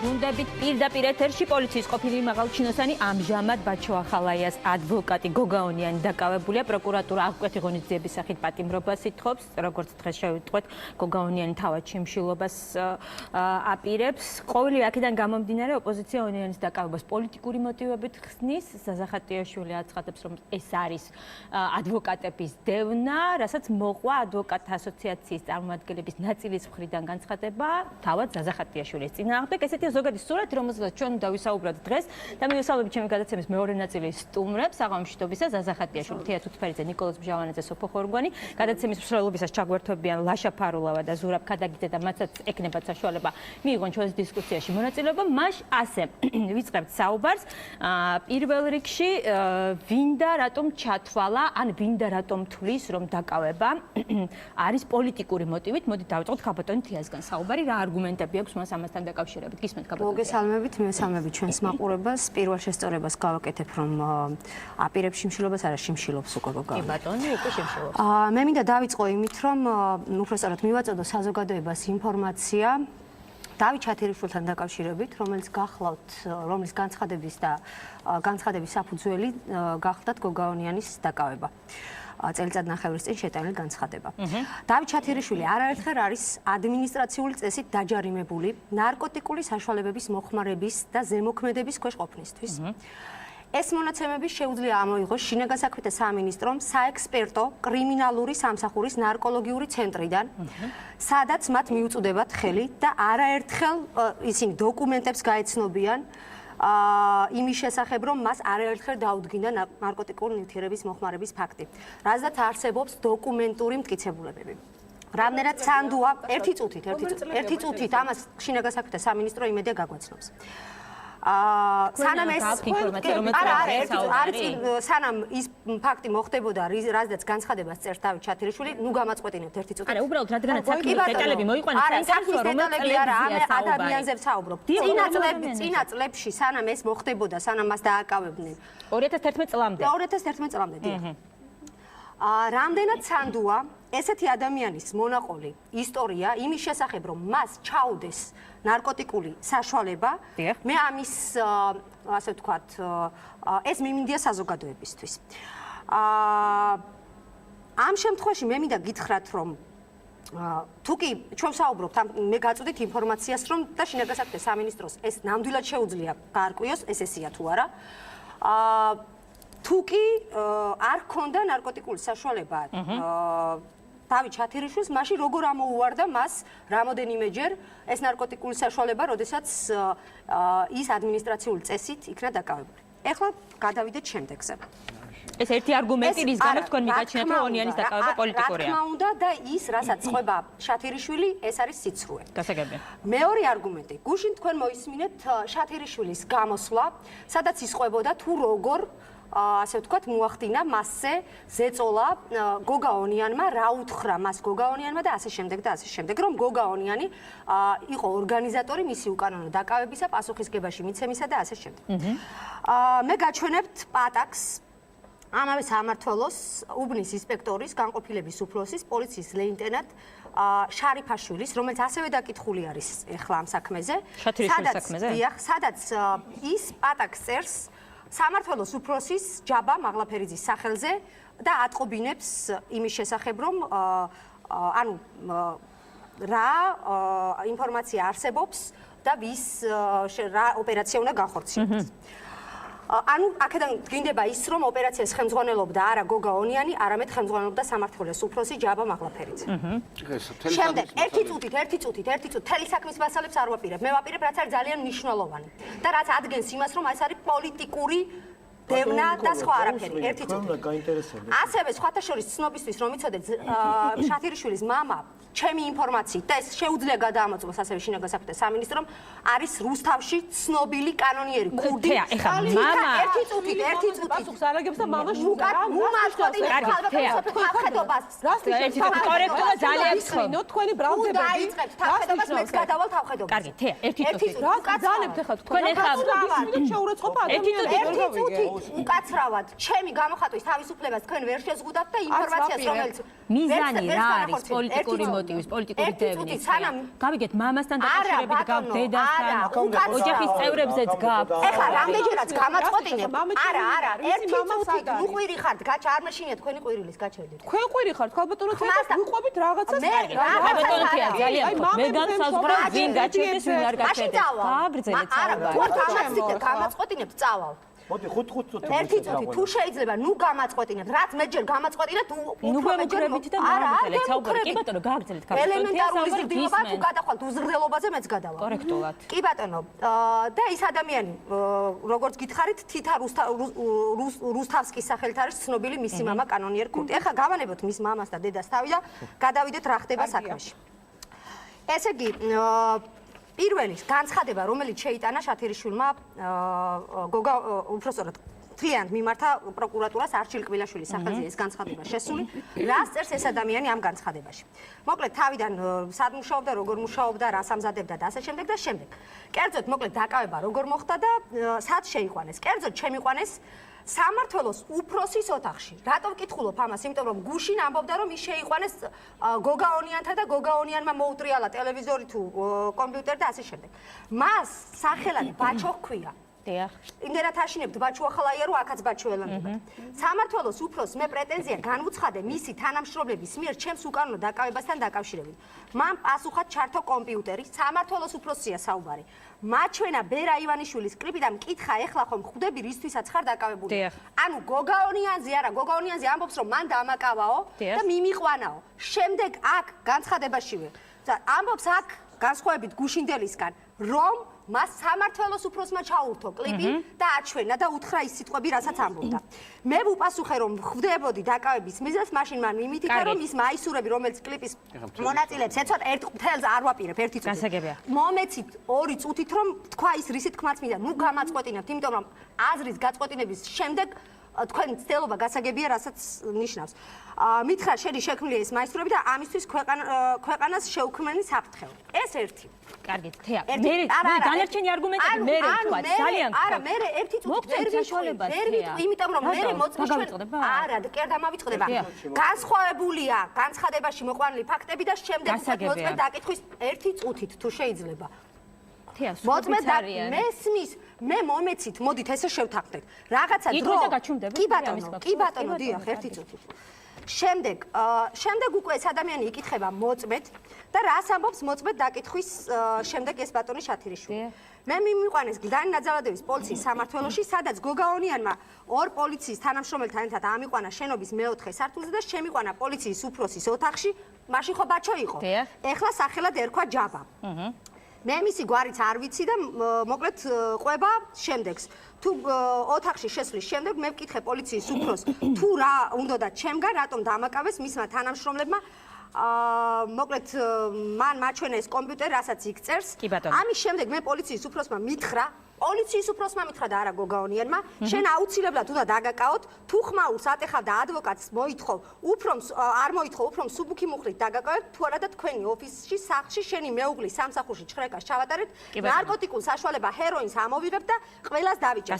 გუნდებით პირდაპირ ეთერში პოლიციის ყოფილი მაღალჩინოსანი ამჟამად ბაჩო ახალაიას ადვოკატი გოგაონიანი დაკავებულია. პროკურატურა აღკვეთი ღონისძიების სახით პატიმრობას ითხოვს, როგორც დღეს შევიტყვეთ, გოგაონიანი თავად შიმშილობას აპირებს. ყოველი აქედან გამომდინარე ოპოზიცია ონიანის დაკავებას პოლიტიკური მოტივებით ხსნის. ზაზახატიაშვილი აცხადებს, რომ ეს არის ადვოკატების დევნა, რასაც მოყვა ადვოკატთა ასოციაციის წარმომადგენლების ნაწილის მხრიდან განცხადება თავად ზაზახატიაშვილის წინააღმდეგ. ესეთი ზოგადი სურათი, რომელსაც ჩვენ უნდა ვისაუბროთ დღეს და მივესალმებით ჩემი გადაცემის მეორე ნაწილის სტუმრებს, საღამოშტობისა ზაზახატიაშვილი, თეა თუთფერიძე, ნიკოლოზ ბჟავანაძე, სოფო ხორგვანი, გადაცემის მსვლელობისას ჩაგვერთვებიან ლაშა ფარულავა და ზურაბ ქადაგიძე და მათაც ექნებათ საშუალება მიიღონ ჩვენს დისკუსიაში მონაწილეობა. მას ასე ვიწყებთ საუბარს. პირველ რიგში ვინდა რატომ ჩათვალა, ან ვინდა რატომ თვლის, რომ დაკავება არის პოლიტიკური მოტივით. მოდით დავიწყოთ ქაბატონი თეასგან საუბარი, რა არგუმენტები აქვს მას ამასთან დაკავშირებით. მოგესალმებით, მივესალმებით ჩვენს მაყურებელს. პირველ შესწორებას გავაკეთებ, რომ აპირებს შიმშილობას, არა შიმშილობს უკვე გოგაონი. კი ბატონი, უკვე შიმშილობს. მე მინდა დავიწყო იმით, რომ უბრალოდ მივაწოდო საზოგადოებას ინფორმაცია დავით ჩათირიშვილთან დაკავშირებით, რომელიც გახლავთ, რომლის განცხადების საფუძველი გახლდათ გოგაონიანის დაკავება. წელიწად ნახევრის წინ შეტანილი განცხადება. დავით ჩათირიშვილი არაერთხელ არის ადმინისტრაციული წესით დაჯარიმებული ნარკოტიკული საშუალებების მოხმარების და ზემოქმედების ქვეშ ყოფნისთვის. ეს მონაცემები შეუძლია ამოიღოს შინაგან საქმეთა სამინისტრომ საექსპერტო კრიმინალური სამსახურის ნარკოლოგიური ცენტრიდან, სადაც მათ მიუწვდებათ ხელი და არაერთხელ ისინი დოკუმენტებს გაეცნობიან იმის შესახებ, რომ მას არაერთხელ დაუდგინდა ნარკოტიკული ნივთიერების მოხმარების ფაქტი, რაზეც არსებობს დოკუმენტური მტკიცებულებები. რამდენად სანდუა, ერთი წუთით ამას შინაგან საქმეთა სამინისტრო იმედია გაგვაცნობს. სანამ ის ფაქტი მოხდებოდა, რაზეც განცხადებას წერს დავით ჩათირიშვილი, ნუ გამაწყვეტინებთ ერთი წუთი. არა, უბრალოდ რადგანაც საქმის დეტალები მოიყვანეთ, ადამიანზე ვსაუბრობ. წინა წლებში სანამ ეს მოხდებოდა, სანამ მას დააკავებდნენ 2011 წლამდე. 2011 წლამდე, დიახ. რამდენად სანდუა ესეთი ადამიანის მონაყოლი ისტორია იმის შესახებ, რომ მას ჩაუდეს ნარკოტიკული საშუალება, მე ამის ასე ვთქვათ, ეს მიმინდია საზოგადოებისთვის. ამ შემთხვევაში მე მინდა გითხრათ, რომ თუ კი ჩვენ ვსაუბრობთ, მე გაწვდით ინფორმაციას, რომ და შინაგან საქმეთა სამინისტროს ეს ნამდვილად შეუძლია გაარკვიოს, ეს ესია თუ არა. თუ კი არ ქონდა ნარკოტიკული საშუალება დავით ჩათირიშვილს, მაშინ როგორ ამოუვარდა მას რამოდენიმეჯერ ეს ნარკოტიკული საშუალება, როდესაც ის адმინისტრაციული წესით იქნა დაკავებული. ეხლა გადავიდეთ შემდეგზე. ეს ერთი არგუმენტი, რის გამოც თქვენ მიგაჩნიათ, რომ ონიანის დაკავება პოლიტიკურია. რა თქმა უნდა და ის, რასაც ყვება შათირიშვილი, ეს არის სიცრუე. გასაგებია. მეორე არგუმენტი, გუშინ თქვენ მოისმინეთ შათირიშვილის გამოსვლა, სადაც ის ყვებოდა თუ როგორ ასე ვთქვათ, მოახდინა მასზე ზეწოლა გოგაონიანმა, რა უთხრა მას გოგაონიანმა და ასე შემდეგ და ასე შემდეგ, რომ გოგაონიანი იყო ორგანიზატორი მისი უკანონო დაკავებისა, პასუხისგებაში მიცემისა და ასე შემდეგ. მე გაჩვენებთ პატაკს ამავე სამმართველოს უბნის ინსპექტორის, განყოფილების უფროსის, პოლიციის ლეიტენანტ შარიფაშვილის, რომელიც ასევე დაკითხული არის ახლა ამ საქმეზე, სადაც ის პატაკს წერს სამმართველოს უფროსის ჯაბა მაღლაფერიძის სახელზე და ატყობინებს იმის შესახებ, რომ ანუ რა ინფორმაცია არსებობს და ვის რა ოპერაცია უნდა განხორციელდეს. ანუ აქედან დგინდება ის, რომ ოპერაციას ხელმძღვანელობდა არა გოგაონიანი, არამედ ხელმძღვანელობდა სამმართველოს უფროსი ჯაბა მაღლაფერიძე. შემდეგ ერთი წუთით თელი საქმის მასალებს არ ვაპირებ. მე ვაპირებ, რაც არის ძალიან მნიშვნელოვანი და რაც ადგენს იმას, რომ ეს არის პოლიტიკური დევნა და სხვა არაფერი. ერთი წუთი. ასევე სხვათა შორის ცნობისთვის რომ იცოდეთ, შათირიშვილის მამა ჩემი ინფორმაციით და ეს შეუძლია გადაამოწმოს ასევე შინაგან საქმეთა სამინისტრომ, არის რუსთავში ცნობილი კანონიერი ქურდი. ეხლა მამა ერთი წუთით. პასუხს არაგებს და მამას თავხედობას. კორექტულად ძალიან გასწრინოთ თქვენი ბრალდებები. დაიწყებთ თავხედობას, მეც გადავალ თავხედობას. კარგი, თეა, ერთი წუთი. რა გძალებთ ახლა თქვენ ახლა შეურაცხყოფა ადამიანები. უკაცრავად, ჩემი გამოხატვის თავისუფლებას თქვენ ვერ შეზღუდავთ და ინფორმაციას, რომელიც მიზანი რა არის პოლიტიკური მოტივით? მოტივის პოლიტიკური დევნის. სანამ გავიგეთ მამასთან დაკავშირებით გაქვთ დედასთან, ოჯახის წევრებზეც გაქვთ. ეხლა რამდენჯერაც გამაწყვეტინებ. არა, ერთი წუთით ნუ ყვირი ხართ, გაჩა არ მეშინია თქვენი ყვირილის გაჩერდით. თქვენ ყვირი ხართ, ხალბატონო თეატრ ვიყვებით რაღაცას. ხალბატონო თეატრ ძალიან მე განსაზღვრა ვინ გაჩერდეს ვინ არ გაჩერდეს. გააგრძელეთ საუბარი. არა, გამაწყვეტინებთ წავალ. მოდი 5 წუთი. ერთი წუთი თუ შეიძლება ნუ გამაწყვეტინებთ, რაც მე ჯერ გამაწყვეტინებთ, ნუ გვემუქრებით და გააგრძელეთ საუბარი. კი ბატონო, გააგრძელეთ ხალბატონო. ელემენტარული ზრდილობა თუ გადახვალთ უზრდილობაზე მეც გადავალ. კორექტულად. კი ბატონო, და ის ადამიანი, როგორც გითხარით, თითა რუსთავსკის სახელით არის ცნობილი მისი მამა კანონიერ კურტი. ეხლა გავანებოთ მის მამას და დედას თავი და გადავიდეთ რა ხდება საქმეში. ესე იგი, პირველი განცხადება, რომელიც შეიტანა შათერიშვილმა გოგა უпростоრად თლიანად მიმართა პროკურატურას არჩილ კბილაშვილის სახელზე ეს განცხადება შესული. რას წერს ეს ადამიანი ამ განცხადებაში? მოკლედ თავიდან სად მუშაობდა, როგორ მუშაობდა, რას ამზადებდა და ასე შემდეგ და შემდეგ. კერძოდ მოკლედ დაკავება როგორ მოხდა და სად შეიყვანეს. კერძოდ შემიყვანეს სამმართველოს უფროსის ოთახში. რატო ვკითხულობ ამას? იმიტომ რომ გუშინ ამბობდა რომ ის შეიყვანეს გოგაონიანთა და გოგაონიანმა მოუტრიალა ტელევიზორი თუ კომპიუტერი და ასე შემდეგ. მას სახელად ბაჩო ჰქვია. დიახ. იმდენად აშინებთ ბაჩო ახალაია რომ აქაც ბაჩო ელამდებათ. სამმართველოს უფროსს მე პრეტენზია განუცხადე მისი თანამშრომლების მიერ ჩემს უკანონო დაკავებასთან დაკავშირებით. მან პასუხად ჩართო კომპიუტერი, სამმართველოს უფროსია საუბარი. მაჩვენა ბერა ივანიშვილის კლიპი და მკითხა ეხლა ხომ ხვდები რისთვისაც ხარ დაკავებული. ანუ გოგაონიანზე არა, გოგაონიანზე ამბობს რომ მან დამაკავაო და მიმიყვანაო. შემდეგ აქ განცხადებაშივე ამბობს აქ განსხვავებით გუშინდელისგან რომ მას სამმართველოს უფროსმა ჩაურთო კლიპი და აჩვენა და უთხრა ის სიტყვები, რასაც ამბობდა. მე ვუპასუხე რომ ხვდებოდი დაკავების მიზეზს, მაშინ მან მიმითითა რომ ის მაისურები, რომელიც კლიპის მონაწილეებს ეცვათ ერთ მთელს არ ვაპირებ ერთი წუთი. მომეცით 2 წუთით რომ თქვა ის რისი თქმაც მინდა, ნუ გამაწყვეტინებთ, იმიტომ რომ აზრის გაწყვეტინების შემდეგ თქვენ ცდელობა გასაგებია, რასაც ნიშნავს. მითხრა შენი შექმნილი ეს მაისურები და ამისთვის ქვეყანას შეუქმნენი საფრთხე. ეს ერთი. კარგით, თეა. მე დანარჩენი არგუმენტები მე ვთქვა, ძალიან არა, მე ერთი წუთი ვერ ვიტყვი, იმიტომ რომ მე მოწმის ჩვენ არა, კერდა მავიწყდება. განსხვავებულია განცხადებაში მოყვანილი ფაქტები და შემდეგ მოწმე დაკითხვის ერთი წუთით თუ შეიძლება. თეა, მოწმე და მესმის მე მომეცით, მოდით ესე შევთანხმდეთ. რაღაცა დრო. კი ბატონო, დიახ, ერთი წუთი. შემდეგ უკვე ეს ადამიანი იკითხება მოწმედ და რას ამბობს მოწმედ დაკითხვის შემდეგ ეს ბატონი შათირიშვილი. მე მიმიყვანეს გლდანი ნაძალადევის პოლიციის სამმართველოში, სადაც გოგაონიანმა 2 პოლიციის თანამშრომელთან ერთად ამიყვანა შენობის მეოთხე სართულზე და შემიყვანა პოლიციის უფროსის ოთახში, მაშინ ხო ბაჩო იყო. ეხლა სახელად ერქვა ჯაბა. მე მისი გვარიც არ ვიცი და მოკლედ ყვება შემდეგს. თუ ოთახში შესვლის შემდეგ მე ვკითხე პოლიციის უფროსს, თუ რა უნდოდა ჩემგან, რატომ დამაკავეს მისმა თანამშრომლებმა. მოკლედ მან მაჩვენა ეს კომპიუტერი, რასაც იქ წერს. ამის შემდეგ მე პოლიციის უფროსმა მითხრა, და არა გოგაონიანმა, შენ აუცილებლად უნდა დაგაკავოთ, თუ ხმაურს ატეხავდა ადვოკატს მოითხოვ, არ მოითხოვ, უფრო მსუბუქი მუხლით დაგაკავეთ, თუ არა და თქვენი ოფისში, სახლში, შენი მეუღლის სამსახურში ჩხრეკას ჩავატარეთ, ნარკოტიკულ საშუალება ჰეროინს ამოვიღებ და ყველას დავიჭერ.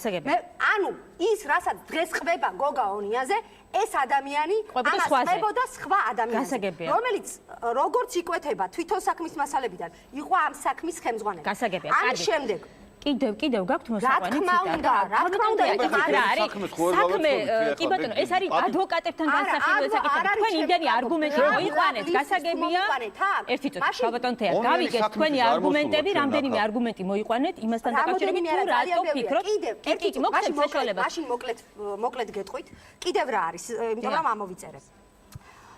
ანუ ის, რასაც დღეს ხდება გოგაონიანზე, ეს ადამიანი ამას ხდებოდა სხვა ადამიანზე, რომელიც როგორც იკვეთება თვითონ საქმის მასალებიდან, იყო ამ საქმის ხელმძღვანელი. ამის შემდეგ კიდევ გაქვთ მოსაყვანი ციტატა. რა თქმა უნდა, საქმე, კი ბატონო, ეს არის ადვოკატებთან განსახილველი საკითხი. თქვენ იმდენი არგუმენტი მოიყვანეთ, გასაგებია. ერთი წუთი, ბატონო თეა, გავიგეთ თქვენი არგუმენტები, რამდენიმე არგუმენტი მოიყვანეთ იმასთან დაკავშირებით, თუ რატო ფიქრობთ? კი, მოგცემთ საშუალებას. მაშინ მოკლედ გეტყვით. კიდევ რა არის, იმიტომ რომ ამოვიწერებ.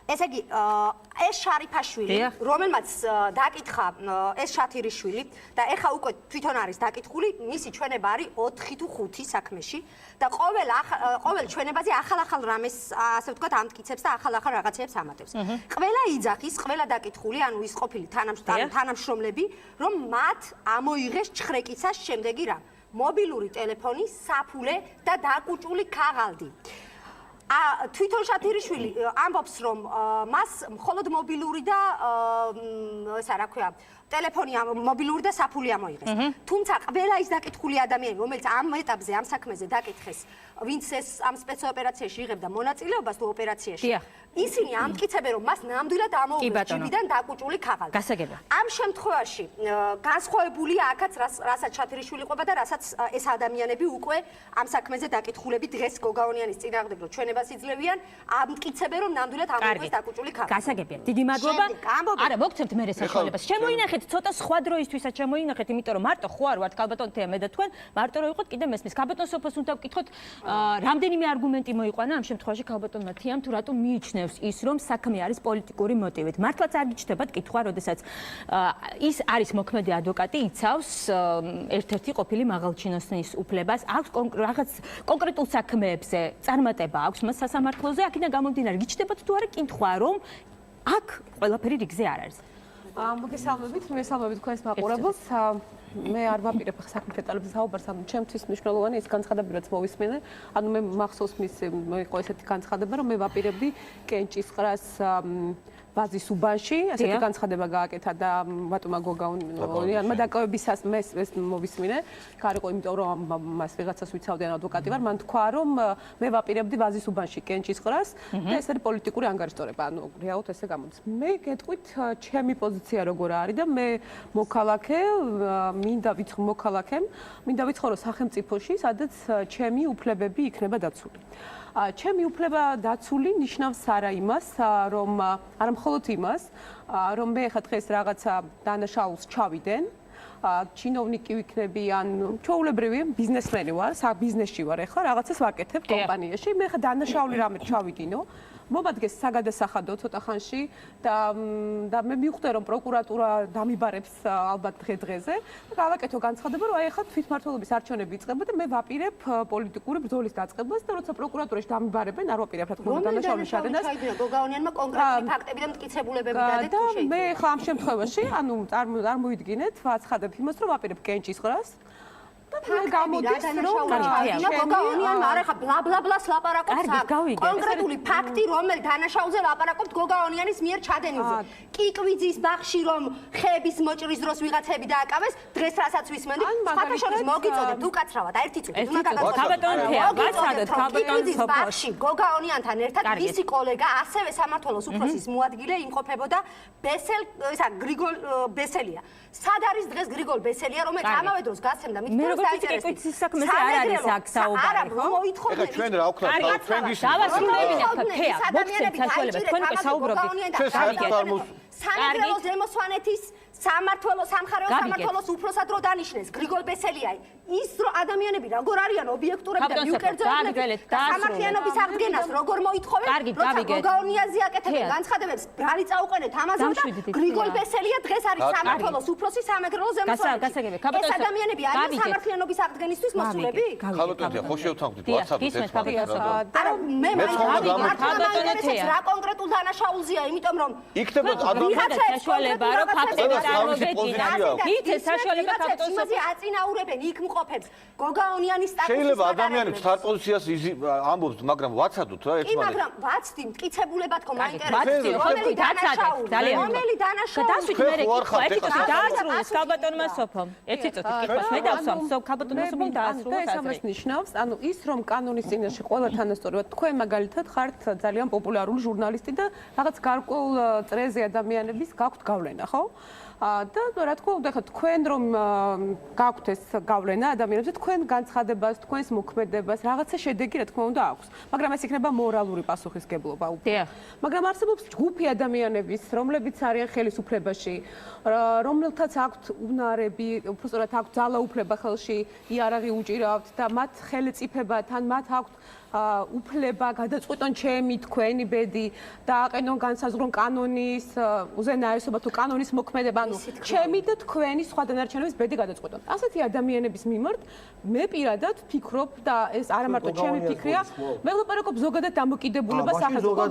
ესე იგი, ეს შარიფაშვილი, რომელმაც დაკითხა ეს შათირიშვილი და ეხა უკვე თვითონ არის დაკითხული, მისი ჩვენება არის 4 თუ 5 საქმეში და ყოველ ჩვენებაზე ახალ რამეს, ასე ვთქვათ, ამტკიცებს და ახალ რაღაცებს ამატებს. ყველა იძახის, ყველა დაკითხული, ანუ ის ყოფილი თანამშრომლები, რომ მათ ამოიღეს ჩხრეკიცას შემდეგი რამ. მობილური ტელეფონი, საფულე და დაკუჭული ქაღალდი. თვითონ შათირიშვილი ამბობს, რომ მას მხოლოდ მობილური და ესა რა ქვია, ტელეფონი მობილური და საფული ამოიღეს. თუმცა ყველა ის დაკითხული ადამიანი, რომელიც ამ ეტაპზე, ამ საქმეზე დაკითხეს, ვინც ეს ამ სპეცოპერაციაში იღებდა მონაწილეობას თუ ოპერაციაში, ისინი ამტკიცებენ, რომ მას ნამდვილად ამოუღეს ჯიბიდან დაკუჭული ქაღალდი. გასაგებია. ამ შემთხვევაში განსხვავებულია აქაც, რასაც შათირიშვილი ყვება და რასაც ეს ადამიანები უკვე ამ საქმეზე დაკითხულები დღეს გოგაონიანის წინააღმდეგ რო ჩვენებას იძლევიან, ამტკიცებენ, რომ ნამდვილად ამოუღეს დაკუჭული ქაღალდი. გასაგებია. დიდი მადლობა. არა, მოგცემთ მე საშუალებას. შემოინახეთ ცოტა სხვა დროისთვისაც შემოინახეთ, იმიტომ რომ მარტო ხო არ ვართ ქალბატონ თეა მე და თქვენ, მარტო რო იყოთ კიდე მესმის. ქალბატონ სოფოს უნდა ვკითხოთ, რამდენიმე არგუმენტი მოიყვანა ამ შემთხვევაში ქალბატონმა თეამ თუ რატომ მიიჩნევს ის, რომ საქმე არის პოლიტიკური მოტივით. მართლაც არ გიჩნდებათ კითხვა, როდესაც ის არის მოქმედი ადვოკატი, იცავს ერთ-ერთი ყოფილი მაღალჩინოსნის უფლებას, აქვს რაღაც კონკრეტულ საქმეებზე წარმატება აქვს მას სასამართლოზე, აქედან გამომდინარე გიჩნდებათ თუ არა კითხვა, რომ აქ ყველაფერი რიგზე არ არის. მოგესალმებით, თქვენს მაყურებელს. მე არ ვაპირებ საქმის დეტალებზე საუბარს, ანუ ჩემთვის მნიშვნელოვანი ის განცხადება, რაც მოვისმენე. ანუ მე მახსოვს იყო ესეთი განცხადება, რომ მე ვაპირებდი კენჭისყრას ვაზის უბანში, ასეთი განცხადება გააკეთა და ბატონმა გოგაონიანმა დაკავებისას მე ეს მოვისმინე. გარიყო, იმიტომ რომ მას ვიღაცას ვიცავდნენ ადვოკატი ვარ, მან თქვა, რომ მე ვაპირებდი ვაზის უბანში კენჭისყრას და ეს არის პოლიტიკური ანგარიშტორება. ანუ რეალურად ესე გამოდის. მე გეტყვით, ჩემი პოზიცია როგორ არის და მე მოქალაქე, მინდა ვიცხოვრო სახელმწიფოში, სადაც ჩემი უფლებები იქნება დაცული. ჩემი უფლება დაცული ნიშნავს არა იმას, რომ არა მხოლოდ იმას, რომ მე ხა დღეს რაღაცა დანაშაულს ჩავიდენ, ჩინოვნიკი ვიქნები ან ჩვეულებრივი ბიზნესმენი ვარ, ბიზნესში ვარ ეხლა, რაღაცას ვაკეთებ კომპანიაში, მე ხა დანაშაული რამე ჩავიდინო. მომადგეს საგადასახადო ცოტა ხანში და მე მივხვდე რომ პროკურატურა დამიბარებს ალბათ დღე-დღეზე და გავაკეთო განცხადება რომ აი ახლა თვითმმართველობის არჩევნები იწყება და მე ვაპირებ პოლიტიკური ბრძოლის დაწყებას და როცა პროკურატურაში დამიბარებენ არ ვაპირებ რა თქმა უნდა დანაშაულის შადენას გოგაონიანმა კონკრეტული ფაქტები და მტკიცებულებები დადეთ თუ შეიძლება მე ხა ამ შემთხვევაში ანუ წარმოვიდგინეთ ვაცხადებ იმას რომ ვაპირებ კენჭისყრას გამოდის რომ გოგაონიანმა არა ხა ბლა ბლა ბლას ლაპარაკობს კონკრეტული ფაქტი რომელიც დანაშაულზე ლაპარაკობთ გოგაონიანის მიერ ჩადენილზე კიკვიძის ბაღში რომ ხეების მოჭრის დროს ვიღაცები დააკავეს დღეს რასაც ვისმენთ ფათაშორის მოგიწოდეთ უკაცრავად ერთი წუთი უნდა გაგაცნოთ კიკვიძის ბაღში გოგაონიანთან ერთად მისი კოლეგა ასევე სამმართველოს უფროსის მოადგილე იმყოფებოდა ბესელ ისა გრიგოლ ბესელია სად არის დღეს გრიგოლ ბესელია რომელიც ამავე დროს გასცემდა მით კიკვიძის საქმეზე არ არის აქ საუბარი, არა, მოითხოვდნენ. ეხლა ჩვენ რა ვქნათ, ჩვენ გისურვებთ. დავასრულებინათ თეა, მოგცემთ საშუალებას, თქვენ უკვე საუბრობთ. სამეგრელოს ზემოსვანეთის სამმართველო სამხარეო სამმართველოს უფროსად რო დანიშნეს გრიგოლ ბესელიაი ის რო ადამიანები როგორ არიან ობიექტურები და მიუკერძოებნები და სამართლიანობის აღდგენას როგორ მოითხოვენ როცა გოგაონიაზე აკეთებენ განცხადებებს ბრალი წაუყენეთ ამაზე და გრიგოლ ბესელია დღეს არის სამმართველოს უფროსი სამეგრელოს ზემოსვანეთში ეს ადამიანები არიან სამართლიანობის აღდგენისთვის მოსულები ხალოტონია ხო შევთანხმდით ვატსაპზე არა მე მაინტერესებს რა კონკრეტულ დანაშაულზეა იმიტომ რომ იქნება ვიღაცა საშუალება რომ ფაქტები წარმოგედგინათ. იცი საშუალება ფაქტობს იმაზე აწინაურებენ იქ მყოფებს გოგაონიანის სტატუსის შეიძლება ადამიანებს თარ პოზიციას ამბობთ, მაგრამ ვაცადოთ რა ერთმანეთს. მაგრამ ვაცდი მტკიცებულებად ხო მაინტერესებს. ვაცდი ხო დაცადეთ ძალიან. რომელი დანაშაული? დასვით მე კითხვა, ერთი წუთი დაასრულოს ქალბატონმა სოფომ. ერთი წუთი კითხვა მე დავსვამ, ქალბატონმა სოფომ დაასრულოს ეს ამას ნიშნავს, ანუ ის რომ კანონის წინაშე ყველა თანასწორად თქვენ მაგალითად ხართ ძალიან პოპულარული ჟურნალისტი და რაღაც გარკვეულ წრეზე ადამიანების გაქვთ გავლენა, ხო? და რა თქმა უნდა, ხა თქვენ რომ გაქვთ ეს გავლენა ადამიანებზე, თქვენ განცხადებას, თქვენს მოქმედებას, რაღაცა შედეგი რა თქმა უნდა აქვს. მაგრამ ეს იქნება მორალური პასუხისგებლობა უკვე. მაგრამ არსებობს ჯგუფი ადამიანების, რომლებიც არიან ხელისუფლებაში, რომელთაც აქვთ უნარები, უბრალოდ აქვთ ძალაუფლება ხელში, იარაღი უჭირავთ და მათ ხელწიფებთან, მათ აქვთ უფლება გადაწყვეტონ ჩემი თქვენი ბედი და აყენონ განსაზღვრონ კანონის უზენაესობა თუ კანონის მოქმედება ანუ ანუ ჩემი და თქვენი სხვა დანარჩენების ბედი გადაწყვეტონ. ასეთი ადამიანების მიმართ მე პირადად ვფიქრობ და ეს არა მარტო ჩემი ფიქრია, მე ვლაპარაკობ ზოგადად დამოკიდებულება სახელმწიფო.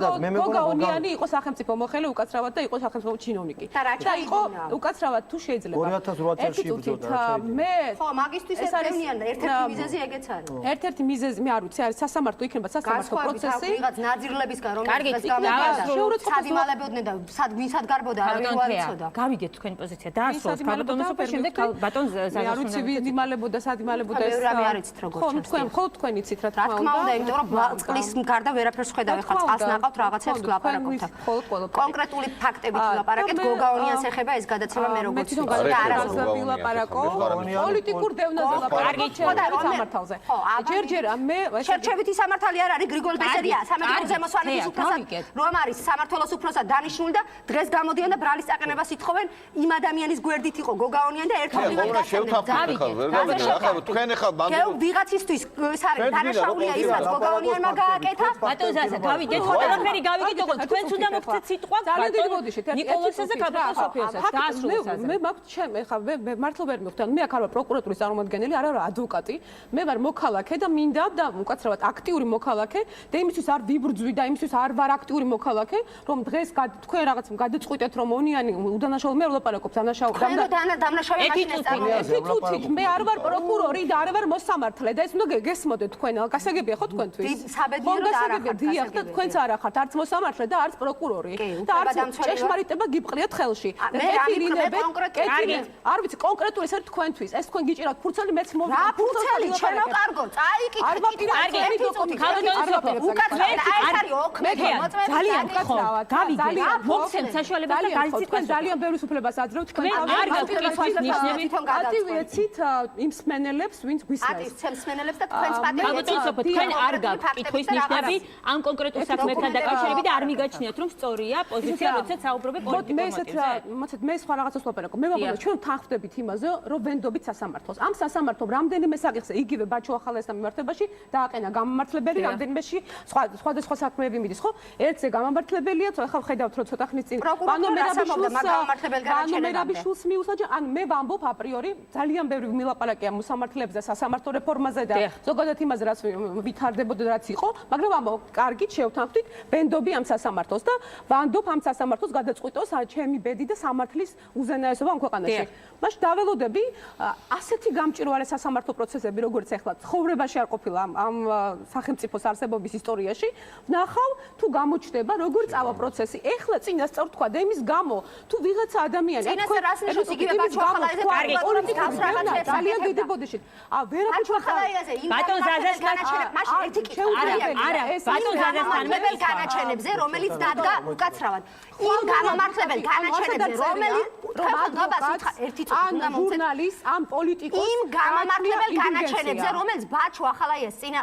გოგაონიანი იყო სახელმწიფო მოხელე უკაცრავად და იყო სახელმწიფო ჩინოვნიკი. და იყო უკაცრავად თუ შეიძლება. 2008 წელს იბრძოდა. მე ხო, მაგისტვის ერთევნიან და ერთ-ერთი მიზეზი ეგეც არის. ერთ-ერთი მიზეზი მე არ ვიცი, არის სასამართლო იქნება სასამართლო პროცესი. ვიღაც ნაძირლებისგან რომელიც გამოვიდა. სადიმალებოდნენ და ვინსად გარბოდა არ ვიუარიცოდა. გავიგეთ თქვენი პოზიცია. დაასრულოთ ქალბატონოსოფა, შემდეგ ბატონ ზაზას. არ ვიცი ვინიმალებოდა, სადიმალებოდა ეს. მე რა არ იცით როგორ ხო, თქვენ თქვენ იცით რა რა თქმა უნდა, იმიტომ რომ წყლის გარდა ვერაფერს ხედავ, ეხლა წყალს ნაყავთ, რაღაცებს ვლაპარაკობთ. კონკრეტული ფაქტებით ვლაპარაკეთ, გოგაონიანს ეხება ეს გადაცემა მე როგორც ვიცი. არა ვილაპარაკო, პოლიტიკურ დევნაზე ვლაპარაკობ სამართალზე. ჯერჯერ მე შერჩევითი სამართალი არ არის გრიგოლ ბესერია, სამართლის ზემოსვანების უფროსად რომ არის სამართლოს უფროსად დანიშნული და დღეს გამოდიან და ბრალის წაყენებას ითხოვენ იმ ადამიანის გვერდით იყო გოგაონიანი და ერთობლივად თქვენ ახლა ვიღაცისთვის ეს არის დანაშაულია ის რაც გოგაონიანმა გააკეთა. ბატონ ზაზა, გავიგეთ, ყველაფერი გავიგეთ, ოღონდ თქვენც უნდა მოგცეთ სიტყვა ნიკოლოსაზე ქალბატონოსოფიასაც დაასრულოთ. მე მაქვს ჩემ ეხლა მე მართლა ვერ მივხვდი, მე აქ არ ვარ პროკურატურის წარმომადგენელი, არა ვარ ადვოკატი, მე ვარ მოქალაქე და მინდა და უკაცრავად აქტიური მოქალაქე და იმისთვის არ ვიბრძვი და იმისთვის არ ვარ აქტიური მოქალაქე, რომ დღეს თქვენ რაღაც გადაწყვიტეთ რომ ონიანი უდანაშაულო მე ვლაპარაკობ დანაშაულო დამნაშავე მაშინას ეთიკით მე არ ვარ პროკურორი და არ ვარ მოსამართლე და ეს უნდა გესმოდეთ თქვენ გასაგებია ხო თქვენთვის საბედნიეროდ არ ახართ დიახ და თქვენც არ ახართ არც მოსამართლე და არც პროკურორი და არც ჭეშმარიტება გიბყრიათ ხელში არ ვიცი კონკრეტული ეს არის თქვენთვის ეს თქვენ გიჭირავთ ფურცელი მეც მოვიდა რა ფურცელი ჩემო კარგო წაიკითხეთ არ ვაპირებ ძალიან მკაცრავად გავიგეთ მოგცემ საშუალებას და გაიცით თქვენ ძალიან ბევრი უფლებას აძლევთ თქვენ არ გაგკითხვის ნიშნები პატივეცით იმ სმენელებს ვინც გვისმენს პატივცემ სმენელებს და თქვენს პატივეცით თქვენ არ გაგკითხვის ნიშნები ამ კონკრეტულ საქმესთან დაკავშირებით და არ მიგაჩნიათ რომ სწორია პოზიცია როდესაც საუბრობთ პოლიტიკურ მე სხვა რაღაცას ვაპარაკობ მე ვაპარაკობ ჩვენ თან ხვდებით იმაზე რომ ვენდობით სასამართლოს ამ სასამართლომ რამდენიმე საკითხზე იგივე ბაჩო ახალესთან მიმართებაში დააყენა გამამართლებელი რამდენიმეში სხვადასხვა საქმეები მიდის ხო ერთზე გამამართლებელია ახლა ხედავთ რომ ცოტა ხნის წინ მერაბიშვილს მიუსაჯა ან მე ვამბობ აპრიორი ძალიან ბევრი მილაპარაკია მოსამართლეებზე სასამართლო რეფორმაზე და ზოგადად იმაზე რაც ვითარდებოდა რაც იყო მაგრამ ამბობ კარგით შევთანხმდით ვენდობი ამ სასამართლოს და ვანდობ ამ სასამართლოს გადაწყვიტოს ჩემი ბედი და სამართლის უზენაესობა ამ ქვეყანაში მაშინ დაველოდები ასეთი გამჭვირვალე სასამართლო პროცესები როგორც ახლა ცხოვრებაში არ ყოფილა ამ სახელმწიფოს არსებობის ისტორიაში ვნახავ თუ გამოჩნდება როგორ წავა პროცესი ეხლა წინასწარ თქვა და იმის გამო თუ ვიღაცა ადამიანი წინასწარ რას ნიშნავს იგივე ბაჩო ახალაიზე პოლიტიკას რაღაცებს ძალიან დიდი ბოდიში ვერაფერ ახალაიაზე ბატონ ზაზას განაჩენებ მაშინ ერთი კითხვა არა ბატონ ზაზასთან მე განაჩენებზე რომელიც დადგა უკაცრავად იმ გამომართლებელ განაჩენებზე რომელიც ერთი წუთი ჟურნალის ამ პოლიტიკოს იმ გამომართლებელ განაჩენებზე რომელიც ბაჩო ახალაიას წინა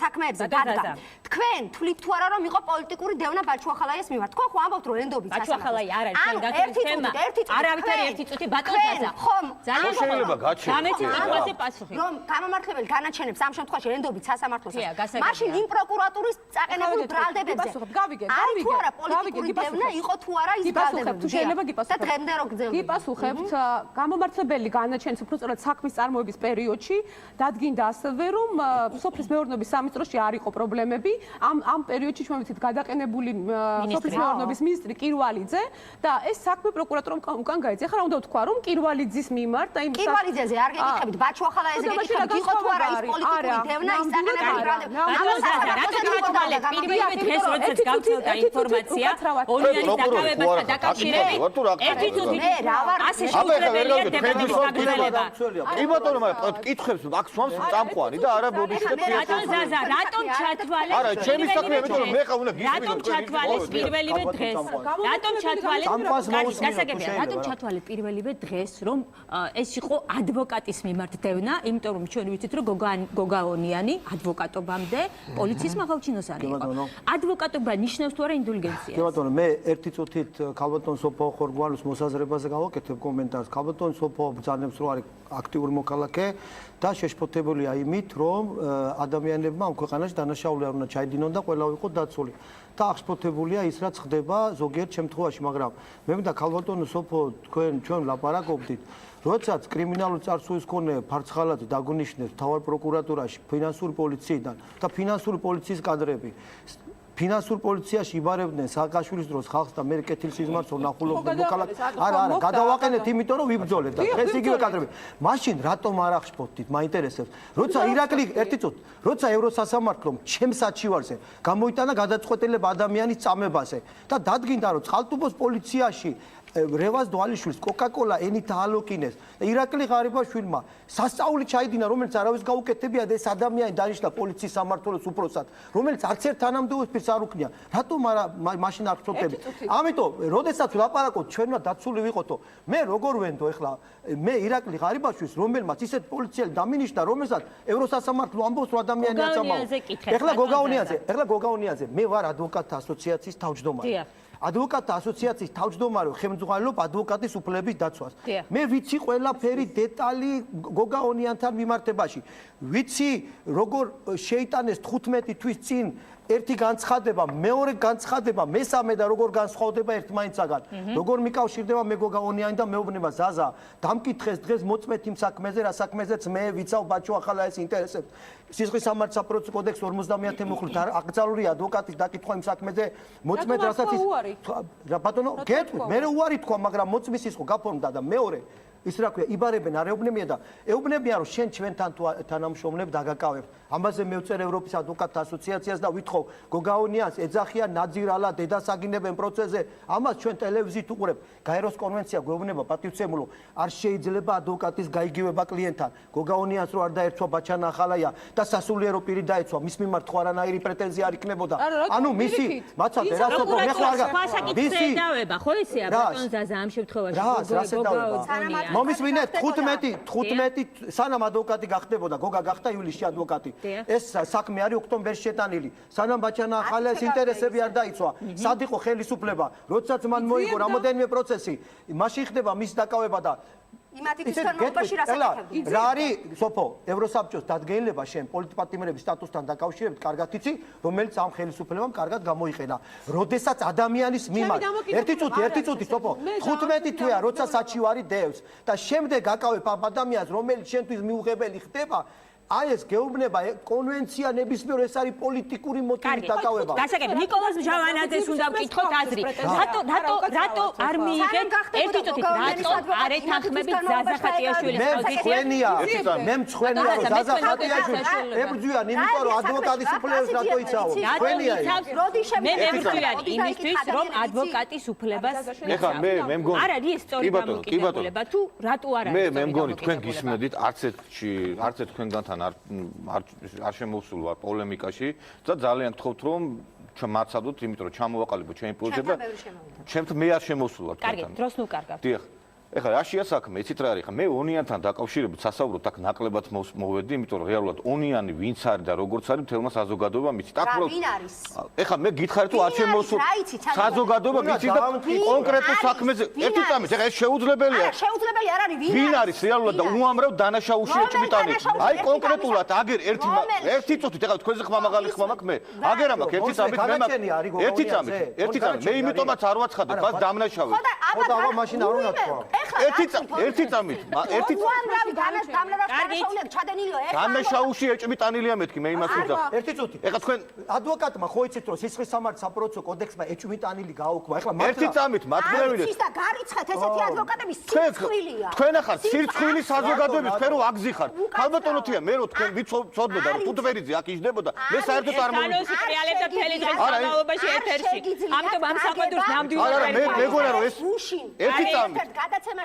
საქმეებზე დადგა თქვენ თვლით თუ არა რომ იყო პოლიტიკური დევნა ბაჩო ახალაიას მიმართ თქვენ ხო ამბობთ რომ ენდობით ბაჩო ახალაი არ არის ჩვენ გაკეთების თემა არავითარი ერთი წუთი ბატონ ზაზა ხომ ძალიან შეიძლება გაჩვენოთ გამეცი სიტყვაზე პასუხი რომ გამომართლებელ განაჩენებს ამ შემთხვევაში ენდობით სასამართლოსაც მაშინ იმ პროკურატურის წაყენებულ ბრალდებებზე გავიგეთ თუ არა პოლიტიკური დევნა იყო თუ არა ის ბრალდებები თუ შეიძლება გიპასუხებთ და დღემდე რო გძელდება გიპასუხებთ გამომართლებელი განაჩენის უბრალოდ საქმის წარმოების პერიოდში დადგინდა ასევე რომ სოფლის მეურნეობის სამინისტროში არ იყო პრობლემები ამ პერიოდში ჩვენ ვიცით გადაყენებული სოფლის მეურნეობის მინისტრი კირვალიძე და ეს საქმე პროკურატურამ უკან გაიძახა რა უნდა ვთქვა რომ კირვალიძის მიმართ და იმ კირვალიძეზე არ გეკითხებით ბაჩო ახალაიაზე გეკითხებით იყო თუ არა ის პოლიტიკური დევნა ის წაყენებული რატომ პირველივე დღეს როდესაც გავცელდა ინფორმაცია ონლაინის დაკავებასთან დაკავშირებით ერთი წუთი მე რა ვარ ასე შეუძლებელია დებატის გაგრძელება კი ბატონო მაგრამ კითხებს აქ სვამს წამყვანი და არა ბოდიში და ბატონ ზაზა რატომ ჩათვალეს არა ჩემი საქმე იმიტომ რომ მე ხა უნდა გისმინო რატომ ჩათვალეს პირველივე დღეს რატომ ჩათვალეს გასაგებია რატომ ჩათვალეს პირველივე დღეს რომ ეს იყო ადვოკატის მიმართ დევნა იმიტომ რომ ჩვენ ვიცით რომ გოგაონიანი ადვოკატობამდე პოლიციის მაღალჩინოსანი იყო ადვოკატობა ნიშნავს თუ არა ინდულგენციას კი ბატონო მე ერთი წუთით ქალბატონ სოფო ხორგვალის მოსაზრებას ამბავზე გავაკეთებ კომენტარს. ქალბატონ სოფო ბრძანებს რომ არის აქტიური მოქალაქე და შეშფოთებულია იმით, რომ ადამიანებმა ამ ქვეყანაში დანაშაული არ უნდა ჩაიდინონ და ყველა ვიყო დაცული. და აღშფოთებულია ის რაც ხდება ზოგიერთ შემთხვევაში, მაგრამ მე მინდა ქალბატონო სოფო ჩვენ ლაპარაკობდით, როდესაც კრიმინალური წარსულის მქონე ფარცხალაძე დაგუნიშნებს მთავარ პროკურატურაში ფინანსური პოლიციიდან და ფინანსური პოლიციის კადრები ფინანსურ პოლიციაში იბარებდნენ სააკაშვილის დროს ხალხს და მე კეთილს იზმარს ნახულობდნენ მოქალაქე. არა, გადავაყენეთ იმიტომ რომ ვიბრძოლეთ და დღეს იგივე კადრები. მაშინ რატომ არ აღშფოთდით? მაინტერესებს. როცა ირაკლი ერთი წუთი, როცა ევროსასამართლომ ჩემს საჩივარზე გამოიტანა გადაწყვეტილება ადამიანის წამებაზე და დადგინდა რომ წყალტუბოს პოლიციაში რევაზ დვალიშვილს კოკაკოლა ენით აალოკინეს და ირაკლი ღარიბაშვილმა სასწაული ჩაიდინა რომელიც არავის გაუკეთებია და ეს ადამიანი დანიშნა პოლიციის სამმართველოს უფროსად რომელიც არც ერთ თანამდებობს პირს არ უქნია რატომ არა მაშინ არ ხსოვდებით ამიტომ როდესაც ვლაპარაკობ ჩვენმა დაცული ვიყოთო მე როგორ ვენდო ეხლა მე ირაკლი ღარიბაშვილს რომელმაც ისეთ პოლიციელი დამინიშნა რომელსაც ევროსასამართლო ამბობს რომ ადამიანია წამავა ეხლა გოგაონიაზე მე ვარ ადვოკატთა ასოციაციის თავმჯდომარე ადვოკატთა ასოციაციის თავმჯდომარე ხელმძღვანელობ ადვოკატის უფლების დაცვას. მე ვიცი ყველაფერი დეტალი გოგაონიანთან მიმართებაში. ვიცი როგორ შეიტანეს 15 თვის წინ ერთი განცხადება, მეორე განცხადება, მესამე და როგორ განსხვავდება ერთმანეთსაგან. როგორ მიკავშირდება მე გოგაონიანი და მეუბნება ზაზა, დამკითხეს დღეს მოწმეთ იმ საქმეზე, რა საქმეზეც მე ვიცავ ბაჩო ახლა ეს ინტერესებს. სისხლის სამართლის საპროცესო კოდექსის 50-ე მუხლით აკრძალულია ადვოკატის დაკითხვა იმ საქმეზე მოწმეთ რასაც ის რა ბატონო გეტყვი მე უარი თქვა მაგრამ მოწმის ის ხო გაფორმდა და მეორე ის რა ქვია იბარებენ არ ეუბნებიან და ეუბნებიან რომ შენ ჩვენთან თანამშრომლებ დაგაკავებ ამაზე მევწერ ევროპის ადვოკატთა ასოციაციას და ვითხოვ გოგაონიანს ეძახიან ნაძირალა დედასაგინებენ პროცესზე ამას ჩვენ ტელევიზიით უყურებ გაეროს კონვენცია გვეუბნება პატივცემულო არ შეიძლება ადვოკატის გაიგივება კლიენტთან გოგაონიანს რო არ დაერჩვა ბაჩანა ახალაია და სასულიერო პირი დაეცვა მის მიმართ ხო არანაირი პრეტენზია არ იქნებოდა ანუ მისი მაცადე რა თქმა უნდა მე ხო არ მისი დავება ხო ისეა ბატონ ზაზა ამ შემთხვევაში გოგაონიანი მომისმინეთ 15 სანამ ადვოკატი გახდებოდა გოგა გახდა ივლისში ადვოკატი ეს საქმე არის ოქტომბერში შეტანილი სანამ ბაჩანა ახალაის ინტერესები არ დაიცვა სად იყო ხელისუფლება როდესაც მან მოიგო რამოდენიმე პროცესი მაშინ ხდება მის დაკავება და რა არის სოფო ევროსაბჭოს დადგენილება შენ პოლიტპატიმრების სტატუსთან დაკავშირებით კარგად იცი რომელიც ამ ხელისუფლებამ კარგად გამოიყენა როდესაც ადამიანის მიმართ ერთი წუთი სოფო 15 თვეა როცა საჩივარი დევს და შემდეგ აკავებ ამ ადამიანს რომელიც შენთვის მიუღებელი ხდება აი ეს გეუბნება კონვენცია ნებისმიერ ეს არის პოლიტიკური მოტივით დაკავება. გასაგებ ნიკოლას მჟავანაძეს უნდა ვკითხოთ აზრი. რატო არ მიიღეთ ერთი წუთით რატო არ ეთანხმებით ზაზა ხატიაშვილის პოზიციას? მე მწვენია რომ ზაზა ხატიაშვილი ებრძვიან იმიტომ რომ ადვოკატის უფლებას რატო იცავ? მწვენია ის. მე მებრძვიან იმისთვის რომ ადვოკატის უფლებას ეხლა მე მგონი არ არის სწორი დამოკიდებულება თუ რატო არ არის? მე მგონი თქვენ გისმედით არც ერთ თქვენგანთან არ შემოვსულვარ პოლემიკაში და ძალიან გთხოვთ რომ ჩვენ მაცადოთ იმიტომ რომ ჩამოვაყალიბოთ ჩემი პოზიცია და ჩემთ მე არ შემოვსულვარ კარგი დროს ნუ კარგავ დიახ ეხლა რაშია საქმე იცით რა არის ხა მე ონიანთან დაკავშირებით სასაუბროდ აქ ნაკლებად მოვედი იმიტომ რომ რეალურად ონიანი ვინც არის და როგორც არის მთელმა საზოგადოებამ იცით აქ ვინ არის ეხლა მე გითხარით თუ არ შემოვსულ საზოგადოება ვიცით და კონკრეტულ საქმეზე ერთი წამით ეხლა ეს შეუძლებელია შეუძლებელი არ არის ვინ არის რეალურად და უამრავ დანაშაულში ეჭვმიტანი აი კონკრეტულად აგერ ერთი წუთით ეხლა თქვენზე ხმამაღალი ხმა მაქვს მე აგერ ამაქვს ერთი წამით მე მაქვს ერთი წამით მე იმიტომაც არ ვაცხადებ ბას დამნაშავე ხო და აბა მაშინ არ უნდა თქვა ერთი წამით უამრავი დანაშაულები ჩადენილია ეხლა დანაშაულში ეჭვმიტანილია მეთქი მე იმას ვიძახ ერთი წუთი ეხლა თქვენ ადვოკატმა ხო იცით რომ სისხლის სამართლის საპროცესო კოდექსმა ეჭვმიტანილი გააუქმა ეხლა ერთი წამით მათქმევინეთ ის და გარიცხეთ ესეთი ადვოკატები სირცხვილია თქვენ ახლა სირცხვილი საზოგადოების თქვენ რო აგზიხარ ხალბატონოთია მე რო თქვენ ვიცოდნოდა რომ თუთბერიძე აქ იჯდებოდა მე საერთოდ არ განოსი ტრიალებდა მთელი დღეს გამალობაში ეთერში ამიტომ ამ საყდურს ნამდვილად არა მე მეგონა რომ ეს ერთი წამით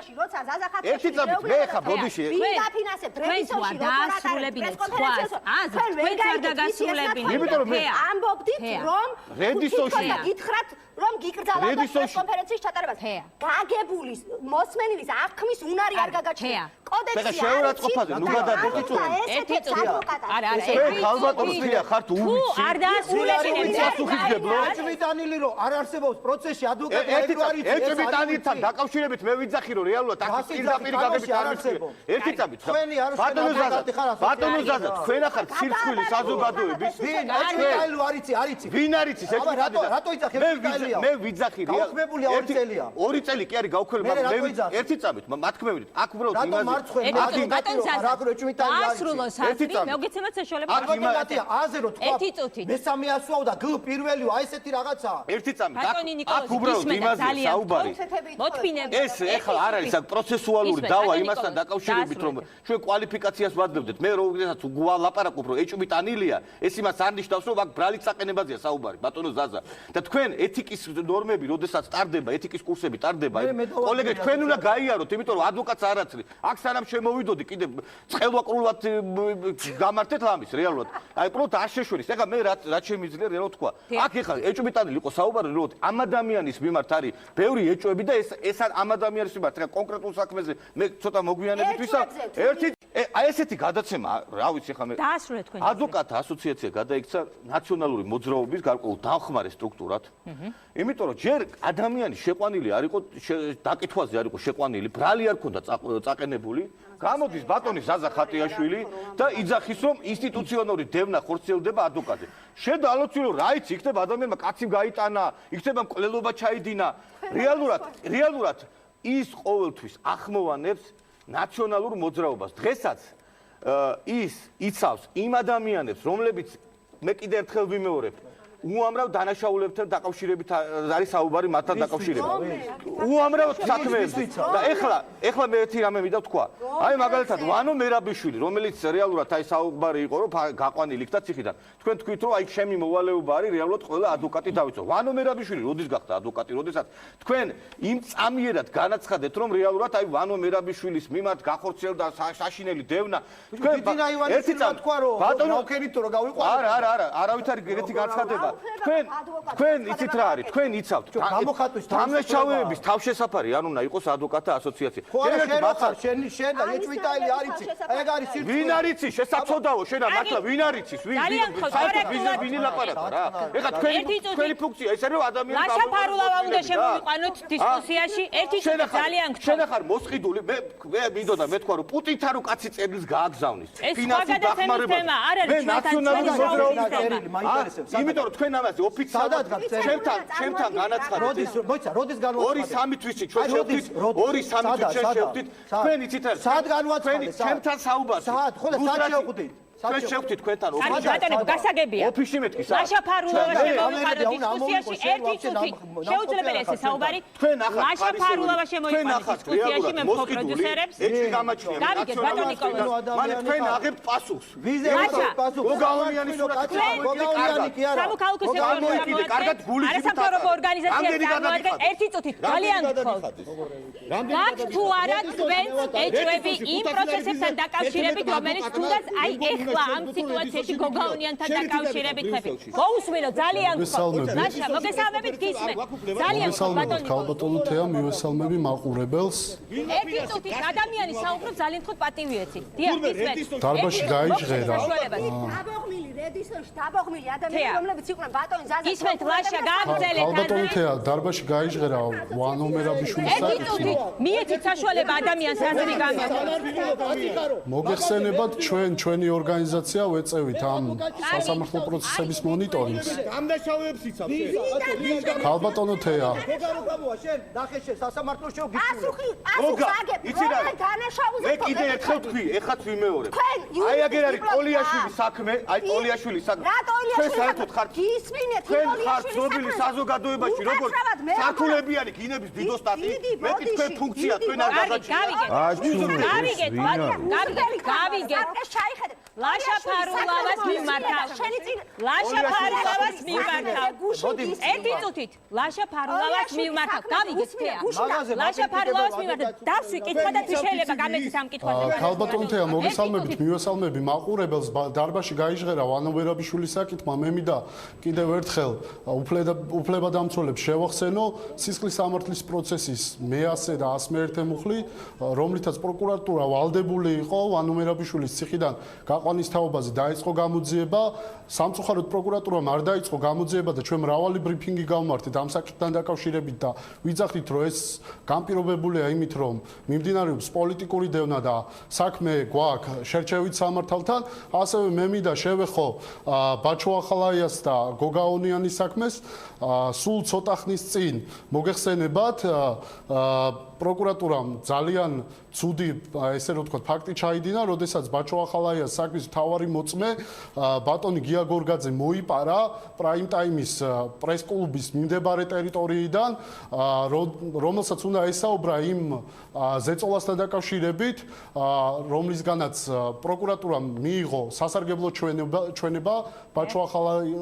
სიტუაციაში, როცა ზაზა ერთი ხათიაშვილი წამით მე ხა ბოდიში ვინ დაფინანსებს რევიზორში დაასრულებინეთ თქვას აზრ თქვენ არ დაგასრულებინეთ იმიტომ რომ მე ამბობდით რომ რედისონში გითხრათ რომ გიკრძალავთ პრესკონფერენციის ჩატარებას გაგებულის მოსმენილის აღქმის უნარი არ გაგაჩნია კოდექსი მე შეურაცხყოფაზე ნუ გადადეთ ერთი წუთი არა ეს ხალბატონი ხია ხართ უმიცი არ დაასრულებინეთ ეჭვმიტანილი რომ არ არსებობს პროცესში ადვოკატი ეჭვმიტანილთან დაკავშირებით მე ვიძახი რომ რეალურად აქ პირდაპირ გაგებით არ არსებობს ერთი წამით ბატონო ზაზა თქვენ ახართ სირცხვილი საზოგადოების ვინ ეჭვმიტანილი არიცი ვინ არიცის ეჭვმიტანილი რატო იცახე მე ვიძახი გაუქმებულია 2 წელია 2 წელი კი არის გაუქმებული მაგრამ მე ერთი წამით მათქმევით აქ უბრალოდ იმაზე დაასრულო საზრი მოგეცემათ საშუალება ადვოკატია აზე რომ თქვა მესამე ასვაო და გ პირველიო აი ესეთი რაღაცაა ერთი წამით აქ უბრალოდ იმაზე საუბარი მოთმინები ეს ეხლა არ არის აქ პროცესუალური დავა იმასთან დაკავშირებით რომ ჩვენ კვალიფიკაციას ვადლებდეთ მე როდესაც გვალაპარაკობ რომ ეჭვმიტანილია ეს იმას არ ნიშნავს რომ აქ ბრალით საყენებაზეა საუბარი ბატონო ზაზა და თქვენ ეთიკის ნორმები როდესაც ტარდება ეთიკის კურსები ტარდება კოლეგები თქვენ უნდა გაიაროთ იმიტომ რომ ადვოკატს არ აცლი აქ სანამ შემოვიდოდი კიდე წყელვაკრულად გამართეთ ამის რეალურად აი პროთ არ შეშველის ეხლა მე რა შემიძლია რეალურად თქვა აქ ეხლა ეჭვმიტანილი იყო საუბარი რომ ამ ადამიანის მიმართ არის ბევრი ეჭვები და ეს ამ ადამიანის მიმართ ეხლა კონკრეტულ საქმეზე მე ცოტა მოგვიანებით ვისაუბრებ ერთი აი ესეთი გადაცემა რა ვიცი ეხლა მე დაასრულეთ თქვენ ადვოკატთა ასოციაცია გადაიქცა ნაციონალური მოძრაობის გარკვეულ დამხმარე სტრუქტურად იმიტომ რომ ჯერ ადამიანი შეყვანილი არ იყო დაკითხვაზე არ იყო შეყვანილი ბრალი არ ქონდა წაყენებული გამოდის ბატონი ზაზა ხათიაშვილი და იძახის რომ ინსტიტუციონალური დევნა ხორციელდება ადვოკატზე შედო ალოცილო რა იცი იქნება ადამიანმა კაცი გაიტანა იქნება მკვლელობა ჩაიდინა რეალურად ის ყოველთვის ახმოვანებს ნაციონალურ მოძრაობას დღესაც ის იცავს იმ ადამიანებს რომლებიც მე კიდე ერთხელ ვიმეორებ უამრავ დანაშაულებთან დაკავშირებით არის საუბარი მათთან დაკავშირებით უამრავ საქმეებზე და ეხლა მე ერთი რამე მინდა ვთქვა აი მაგალითად ვანო მერაბიშვილი რომელიც რეალურად აი საუბარი იყო რომ გაყვანილი იქდა ციხიდან თქვენ თქვით რომ აი ჩემი მოვალეობა არის რეალურად ყველა ადვოკატი დავიცვა ვანო მერაბიშვილი როდის გახდა ადვოკატი როდესაც თქვენ იმ წამიერად განაცხადეთ რომ რეალურად აი ვანო მერაბიშვილის მიმართ გახორციელდა საშინელი დევნა თქვენ დიდინა ივანიშვილმა თქვა რომ ნაუქენით რომ გავიყვანეთ არა არავით არ ეგეთი განცხადება თქვენ იცით რა არის თქვენ იცავთ დამნაშავეების თავშესაფარი არ უნდა იყოს ადვოკატთა ასოციაცია შენ და ეჭვმიტანილი არიცი ეგ არის სირცხვილი ვინ არიცი შესაძლოა შენ მართლა ვინ არიცის ვინ ლაპარაკა რა ეხლა თქვენი ფუნქცია ეს არის რომ ადამიანს ლაშა ფარულავა უნდა შემოვიყვანოთ დისკუსიაში ერთი წუთი ძალიან გქონდა შენ ახარ მოსყიდული მე მინდოდა მე თქვა რომ პუტინთან რო კაცი წერილს გააგზავნის ფინანსის დახმარება მე ნაციონალური მოძრაობის წერილი მაინტერესებს იმიტომ რომ თქვენ ამაზე ოფიციალურად ჩემთან განაცხადეთ როდის განვაცხადეთ 2-3 თვისში ჩვენ შევხვდით 2-3 თვისში შევხვდით თქვენ იცით რა სად განვაცხადეთ ჩემთან საუბარს სად ხოლმე სად შევხვდით ჩვენ შევხვდით თქვენთან ბატონო გასაგებია ოფისში მეთქი ლაშა ფარულავა შემოვიყვანოთ დისკუსიაში ერთი წუთი შეუძლებელია ეს საუბარი ლაშა ფარულავა შემოვიყვანოთ დისკუსიაში მე მხოლოდ პროდიუსერებს ეჭვი გამაჩნია გავიგეთ ბატონო ნიკოლოზ მალე თქვენ აღებთ პასუხს ვიზე პასუხს გოგაონიანი სურათი გოგაონიანი კი არა სამოქალაქო სექტორი კარგად გულით არასამთავრობო ორგანიზაცია წარმოადგენს ერთი წუთი ძალიან გქონდ გაქვთ თუ არა თქვენს ეჭვები იმ პროცესებთან დაკავშირებით რომელიც თუნდაც აი ეხლა ამ სიტუაციაში გოგაონიანთან დაკავშირებით ხებით მოусმინო ძალიან გქონდ ლაშა მოგესალმებით გისმე ძალიან მოგესალმებით ქალბატონო თეა მივესალმები მაყურებელს ერთი წუთი ადამიანი საუბრობს ძალიან ხო პატივი ეცი დიახ გისმე დარბაზში გაიჟღერა დაბოღმილი რედისონში დაბოღმილი ადამიანები რომლებიც იყვნენ ბატონი ზაზა გისმეთ ლაშა გააგრძელეთ ქალბატონო თეა დარბაზში გაიჟღერა ვანო მერაბიშვილის ერთი წუთი მიეცით საშუალება ადამიანს აზრი გამიაქვთ მოგეხსენებათ ჩვენი ორგანიზაცია ვეწევით ამ სასამართლო პროცესების მონიტორინგს დამნაშავეებს იცავს ქალბატონო თეა შენ ნახე შენ სასამართლოში პასუხი აგებ მე კიდე ერთხელ თქვი ეხაც ვიმეორებ აი აგერ არის ტოლიაშვილის საქმე აი ტოლიაშვილის საქმე ჩვენ საერთოდ ხართ გისმინეთ თქვენ ხართ ცნობილი საზოგადოებაში როგორც სართულებიანი გინების დიდოსტატი მე კი თქვენ ფუნქცია თქვენ არ გაგაჩნიათ გავიგეთ გავიგეთ ლაშა ფარულავას მიმართავ. ლაშა ფარულავას მიმართავ. ერთი წუთით. ლაშა ფარულავას მიმართავ. გავიგეთ თეა. ლაშა ფარულავას მიმართავ. დავსვი კითხვა და თუ შეიძლება გამეცით ამ კითხვაზე. ქალბატონ თეა, მოგესალმებით, მივესალმები მაყურებელს. დარბაზში გაიჟღერა ვანო ვერაბიშვილის საკითხმა. მე მინდა კიდევ ერთხელ უფლებადამცველებს შევახსენო სისხლის სამართლის პროცესის მე-100 და 101 მუხლი, რომლითაც პროკურატურა ვალდებული იყო ვანო ვერაბიშვილის ციხიდან გაყვანის თაობაზე დაიწყო გამოძიება. სამწუხაროდ პროკურატურამ არ დაიწყო გამოძიება და ჩვენ მრავალი ბრიფინგი გავმართეთ ამ საკითხთან დაკავშირებით და ვიძახით, რომ ეს განპირობებულია იმით, რომ მიმდინარეობს პოლიტიკური დევნა და საქმე გვაქვს შერჩევით სამართალთან. ასევე მე მინდა შევეხო ბაჩო ახალაიას და გოგა ონიანის საქმეს. სულ ცოტა ხნის წინ მოგეხსენებათ პროკურატურამ ძალიან ცუდი ესე რომ ვთქვათ ფაქტი ჩაიდინა, როდესაც ბაჩო ახალაიას საქმის მთავარი მოწმე ბატონი გია გორგაძე მოიპარა პრაიმ ტაიმის პრესკლუბის მიმდებარე ტერიტორიიდან, რომელსაც უნდა ესაუბრა იმ ზეწოლასთან დაკავშირებით, რომლისგანაც პროკურატურამ მიიღო სასარგებლო ჩვენება ბაჩო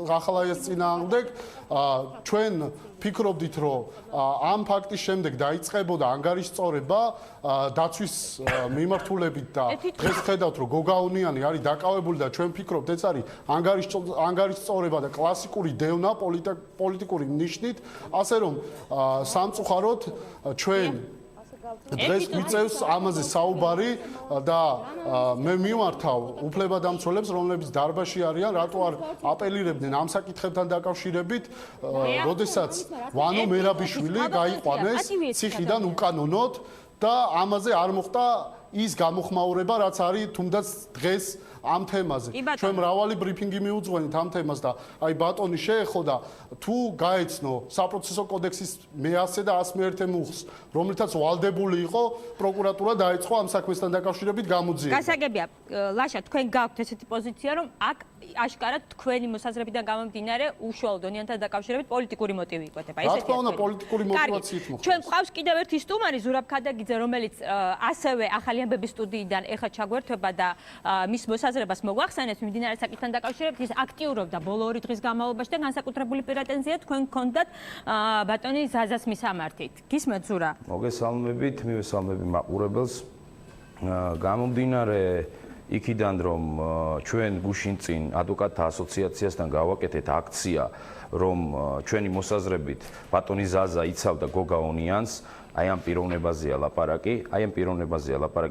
ახალაიას წინააღმდეგ. ჩვენ ფიქრობდით, რომ ამ ფაქტის შემდეგ დაიწყებოდა ანგარიშწორება დაცვის მიმართულებით და დღეს ხედავთ, რომ გოგა ონიანი არის დაკავებული და ჩვენ ფიქრობთ, ეს არის ანგარიშწორება და კლასიკური დევნა პოლიტიკური ნიშნით, ასე რომ სამწუხაროდ ჩვენ დღეს გვიწევს ამაზე საუბარი და მე მიმართავ უფლებადამცველებს, რომლებიც დარბაზში არიან, რატო არ აპელირებდნენ ამ საკითხებთან დაკავშირებით, როდესაც ვანო მერაბიშვილი გაიყვანეს ციხიდან უკანონოდ და ამაზე არ მოხდა ის გამოხმაურება, რაც არის თუნდაც დღეს ამ თემაზე. ჩვენ მრავალი ბრიფინგი მიუძღვენით ამ თემას და აი ბატონი შეეხო და თუ გაეცნო საპროცესო კოდექსის მე-100 და 101 მუხლს, რომლითაც ვალდებული იყო პროკურატურა დაიწყო ამ საქმესთან დაკავშირებით გამოძიება. გასაგებია, ლაშა, თქვენ გაქვთ ესეთი პოზიცია, რომ აქ აშკარად თქვენი მოსაზრებიდან გამომდინარე უშუალოდ ონიანთან დაკავშირებით პოლიტიკური მოტივი იკვეთება. რა თქმა უნდა, პოლიტიკური мотиваციით მოხდა. ჩვენ ყავს კიდევ ერთი სტუმარი ზურაბ ქადაგიძე, რომელიც ასევე ახალი ამბების სტუდიიდან ეხლა ჩაგვერთვება და მის მოსაზრებას მოგვახსენებს მიმდინარე საკითხთან დაკავშირებით. ის აქტიურობდა ბოლო 2 დღის განმავლობაში და განსაკუთრებული პრეტენზია თქვენ გქონდათ ბატონი ზაზას მისამართით. გისმენთ ზურა? მოგესალმებით, მივესალმები მაყურებელს. გამომდინარე იქიდან, რომ ჩვენ გუშინ წინ ადვოკატთა ასოციაციასთან გავაკეთეთ აქცია, რომ ჩვენი მოსაზრებით ბატონი ზაზა იცავდა გოგა ონიანს, აი ამ პიროვნებაზეა ლაპარაკი,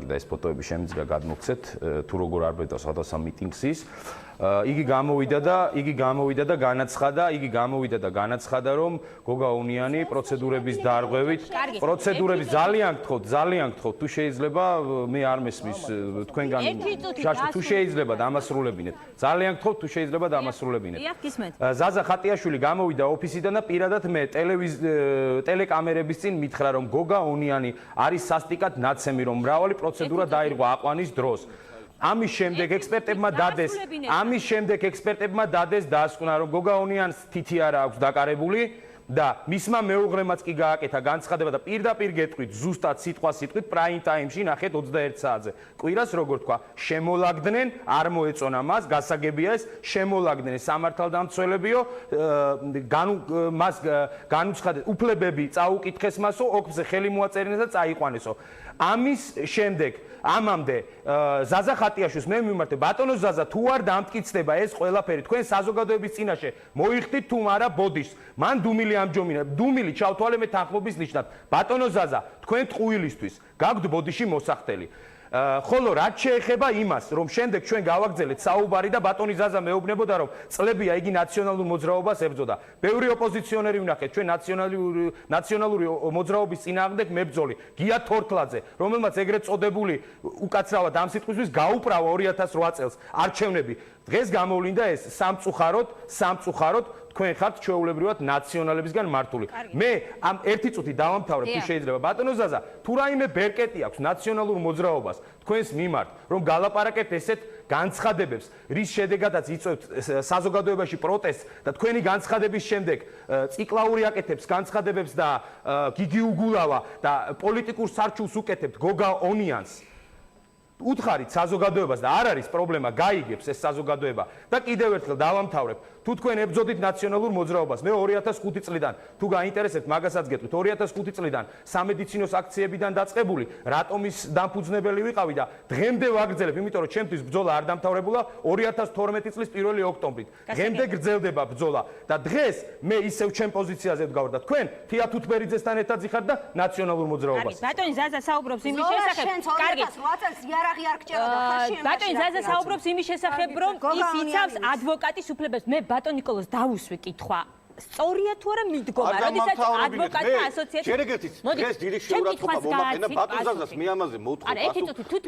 და ეს ფოტოები შემიძლია გადმოგცეთ, თუ როგორ არბედა სხვადასხვა მიტინგს ის. იგი გამოვიდა და განაცხადა, რომ გოგა ონიანი პროცედურების დარღვევით, პროცედურების ძალიან გთხოვთ, თუ შეიძლება მე არ მესმის თქვენგან თუ შეიძლება დამასრულებინეთ. ძალიან გთხოვთ, თუ შეიძლება დამასრულებინეთ. ზაზა ხატიაშვილი გამოვიდა ოფისიდან და პირადად მე ტელეკამერების წინ მითხრა, რომ გოგა ონიანი არის სასტიკად ნაცემი, რომ მრავალი პროცედურა დაირღვა აყვანის დროს. ამის შემდეგ ექსპერტებმა დades დაასკვნა, რომ გოგა ონიანს თითი არა აქვს დაკარებული და მისმა მეუღრემაც კი გააკეთა განცხადება და პირდაპირ გეტყვით, ზუსტად სიტყვით პრაიმ ტაიმში ნახეთ 21 საათზე. კვირას როგორ თქვა, შემოლაგდნენ, არ მოეწონა მას, გასაგებია ეს, შემოლაგდნენ სამართალდამცველებიო, მას განუცხადეთ, უფლებები წაუკითხეს მასო, ოქზე ხელი მოაწერინეს და წაიყვანესო. ამის შემდეგ ამამდე ზაზა ხატიაშვილს მე მიმართე, ბატონო ზაზა, თუ არ დამტკიცდება ეს ყველაფერი თქვენ საზოგადოების წინაშე მოიხდით თუ არა ბოდიშს, მან დუმილი ამჯომინა, დუმილი ჩავთვალე მე თანხმობის ნიშნად. ბატონო ზაზა, თქვენ ტყუილისთვის გაგვთ ბოდიში მოსახდელი. ხოლო რაც შეეხება იმას, რომ შემდეგ ჩვენ გავაგზავნეთ საუბარი და ბატონი ზაზა მეუბნებოდა, რომ წლებია იგი ნაციონალურ მოძრაობას ებრძოდა. ბევრი ოპოზიციონერი ვნახეთ ჩვენ ნაციონალური მოძრაობის წინააღმდეგ მებრძოლი გია თორთლაძე, რომელმაც ეგრეთ წოდებული უკაცრავად ამ სიტყვისთვის გაუპრავა 2008 წელს არჩევნები. დღეს გამოვლინდა ეს სამწუხაროდ თქვენ ხართ ჩვეულებრივად ნაციონალებისგან მართული. მე ამ ერთი წუთი დავამთავრებ თუ შეიძლება. ბატონო ზაზა, თუ რაიმე ბერკეტი აქვს ნაციონალურ მოძრაობას თქვენს მიმართ, რომ გალაპარაკებთ ესეთ განცხადებებს, რის შედეგადაც იწვევთ საზოგადოებაში პროტესტს და თქვენი განცხადების შემდეგ ციკლაური აკეთებს განცხადებებს და გიგი უგულავა და პოლიტიკურ სარჩულს უკეთებთ გოგა ონიანს. უთხარით საზოგადოებას და არ არის პრობლემა, გაიგებს ეს საზოგადოება და კიდევ ერთხელ დავამთავრებ. თუ თქვენ ებრძოდით ნაციონალურ მოძრაობას, მე 2005 წლიდან თუ გაინტერესებთ, მაგასაც გეტყვით, 2005 წლიდან სამედიცინოს აქციებიდან დაწყებული, რატომ ის დამფუძნებელი ვიყავი და დღემდე ვაგრძელებ, იმიტომ რომ ჩემთვის ბრძოლა არ დამთავრებულა 2012 წლის 1 ოქტომბრით. დღემდე გრძელდება ბრძოლა და დღეს მე ისევ ჩემ პოზიციაზე ვდგავარ და თქვენ თია თუთბერიძესთან ერთად იხართ და ნაციონალურ მოძრაობას. ბატონი ზაზა საუბრობს იმის შესახებ. კარგი. 8 წელს იარაღი არ გჭიროდა ხარში. ბატონი ზაზა საუბრობს იმის შესახებ, რომ ის იცავს ადვოკატის უფლებას. მე ბატონ ნიკოლოზ დავუსვი კითხვა. სწორია თუ არა მიდგომა, როდესაც ადვოკატთა ასოციაცია. შეგეგეთით, დღეს დიდი შეურაცხყოფა მომაყენა ბატონ ზაზას მე ამაზე მოვთხოვ.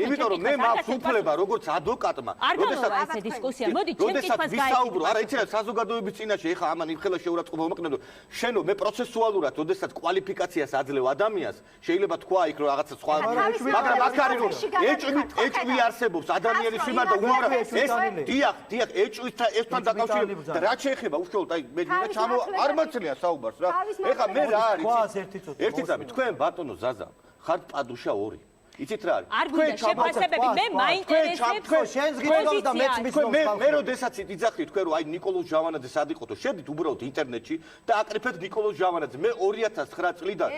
იმიტომ რომ მე მაქვს უფლება როგორც ადვოკატმა, როდესაც ეს დისკუსია, მოდი ჩემ კითხვას ვისაუბრო, არა იცი რა საზოგადოების წინაშე ეხა ამან იმხელა შეურაცხყოფა მომაყენო. შენო მე პროცესუალურად, როდესაც კვალიფიკაციას აძლევ ადამიანს, შეიძლება თქვა იქ რომ რაღაცა სხვა, მაგრამ აქ არის რომ ეჭვი არსებობს ადამიანის მიმართ და უამრავ ეს დიახ, ეჭვისთან ესთან დაკავშირებით და რა შეეხება უშუალოდ აი მე ჩამო არ მოცლია საუბარს რა. ეხა მე რა არის? ერთი წამი თქვენ ბატონო ზაზა ხართ პადუშა 2. იცით რა არის? არ გვინდა შეფასებები, მე მაინტერესებს შენს გიგოს და მეც მისვავს. მე როდესაც იძახით თქვენ რომ აი ნიკოლოზ ჟავანაძე სად იყოთო, შედით უბრალოდ ინტერნეტში და აკრიფეთ ნიკოლოზ ჟავანაძე. მე 2009 წლიდან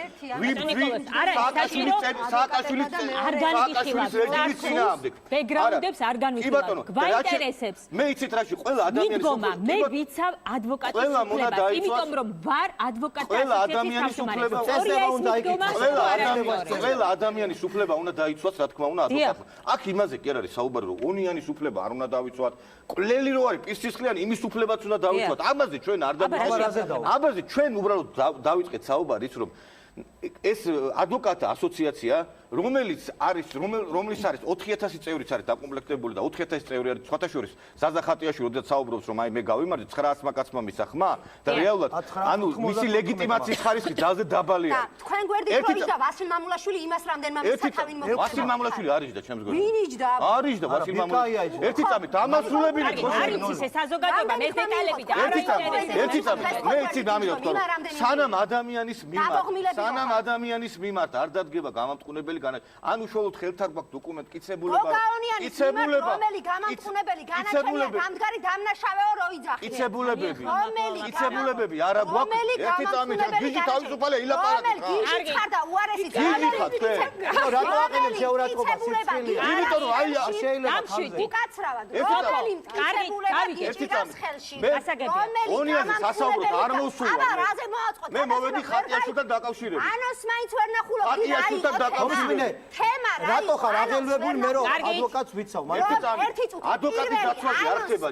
სააკაშვილის რეჟიმის წინააღმდეგ. ბექგრაუნდებს არ განვიხილავ. გვაინტერესებს. მე იცით რაში ყველა ადამიანის მიდგომა, მე ვიცავ ადვოკატის უფლებას, იმიტომ რომ ვარ ადვოკატის ასოციაციის უფლება. ყველა ადამიანის უფლება უნდა დაიცვას, რა თქმა უნდა, ადვოკატმა. აქ იმაზე კი არ არის საუბარი, რომ ონიანის უფლება არ უნდა დავიცვათ. ყველელი რო არის პირსისხლიანი, იმის უფლებაც უნდა დავიცვათ. ამაზე ჩვენ არ დავიწყეთ. ამაზე ჩვენ უბრალოდ დავიწყეთ საუბარი ის, რომ ეს ადვოკატთა ასოციაცია, რომელიც არის 4000 წევრიც არის დაკომპლექტებული და 4000 წევრი არის სხვათა შორის ზაზა ხატიაშვილი, როდესაც საუბრობს რომ აი მე გავიმარჯვე 900 კაცმა მისცა ხმა და რეალურად ანუ მისი ლეგიტიმაციის ხარისხი ძალზე დაბალია. თქვენ გვერდით რო იჯდა ვასილ მამულაშვილი იმას რამდენმა მისცა თავინ მოგწოდა. ვასილ მამულაშვილი არ იჯდა ჩემს გვერდით. ვინ იჯდა? არ იჯდა ვასილ მამულაშვილი. ერთი წამი დამასრულებელი არის ისე საზოგადოება მე დეტალები და არ ინტერესებს. ერთი წამი მე იცი ამირად თქვა სანამ ადამიანის მიმართ არ დადგება გამამტყუნებელი ან უშუალოდ ხელთან გვაქვს დოკუმენტ კიცებულება რომელი გამამტყუნებელი განაჩენია გამდგარი დამნაშავეო რო იძახიან კიცებულებები არა გვაქვს ერთი წამით გიჟი თავისუფალია ილაპარაკეთ გიჟი ხარ და უარესი რატო აყენებს შეურაცხყოფას სიცილია იმიტომ რომ აი შეიძლება უკაცრავად რომელი კიცებულება გიჟიდას ხელში ონიაზე სასაუბროდ არ მოსულა აბა რაზე მოაწყოთ მე მოვედი ხატიაშვილთან დაკავშირებით ანოს მაინც ვერ ნახულობ ხატიაშვილთან დაკავშირებით რატო ხარ აღელვებული მე რომ ადვოკატს ვიცავ ერთი წუთი ადვოკატის დაცვაზე არ ხდება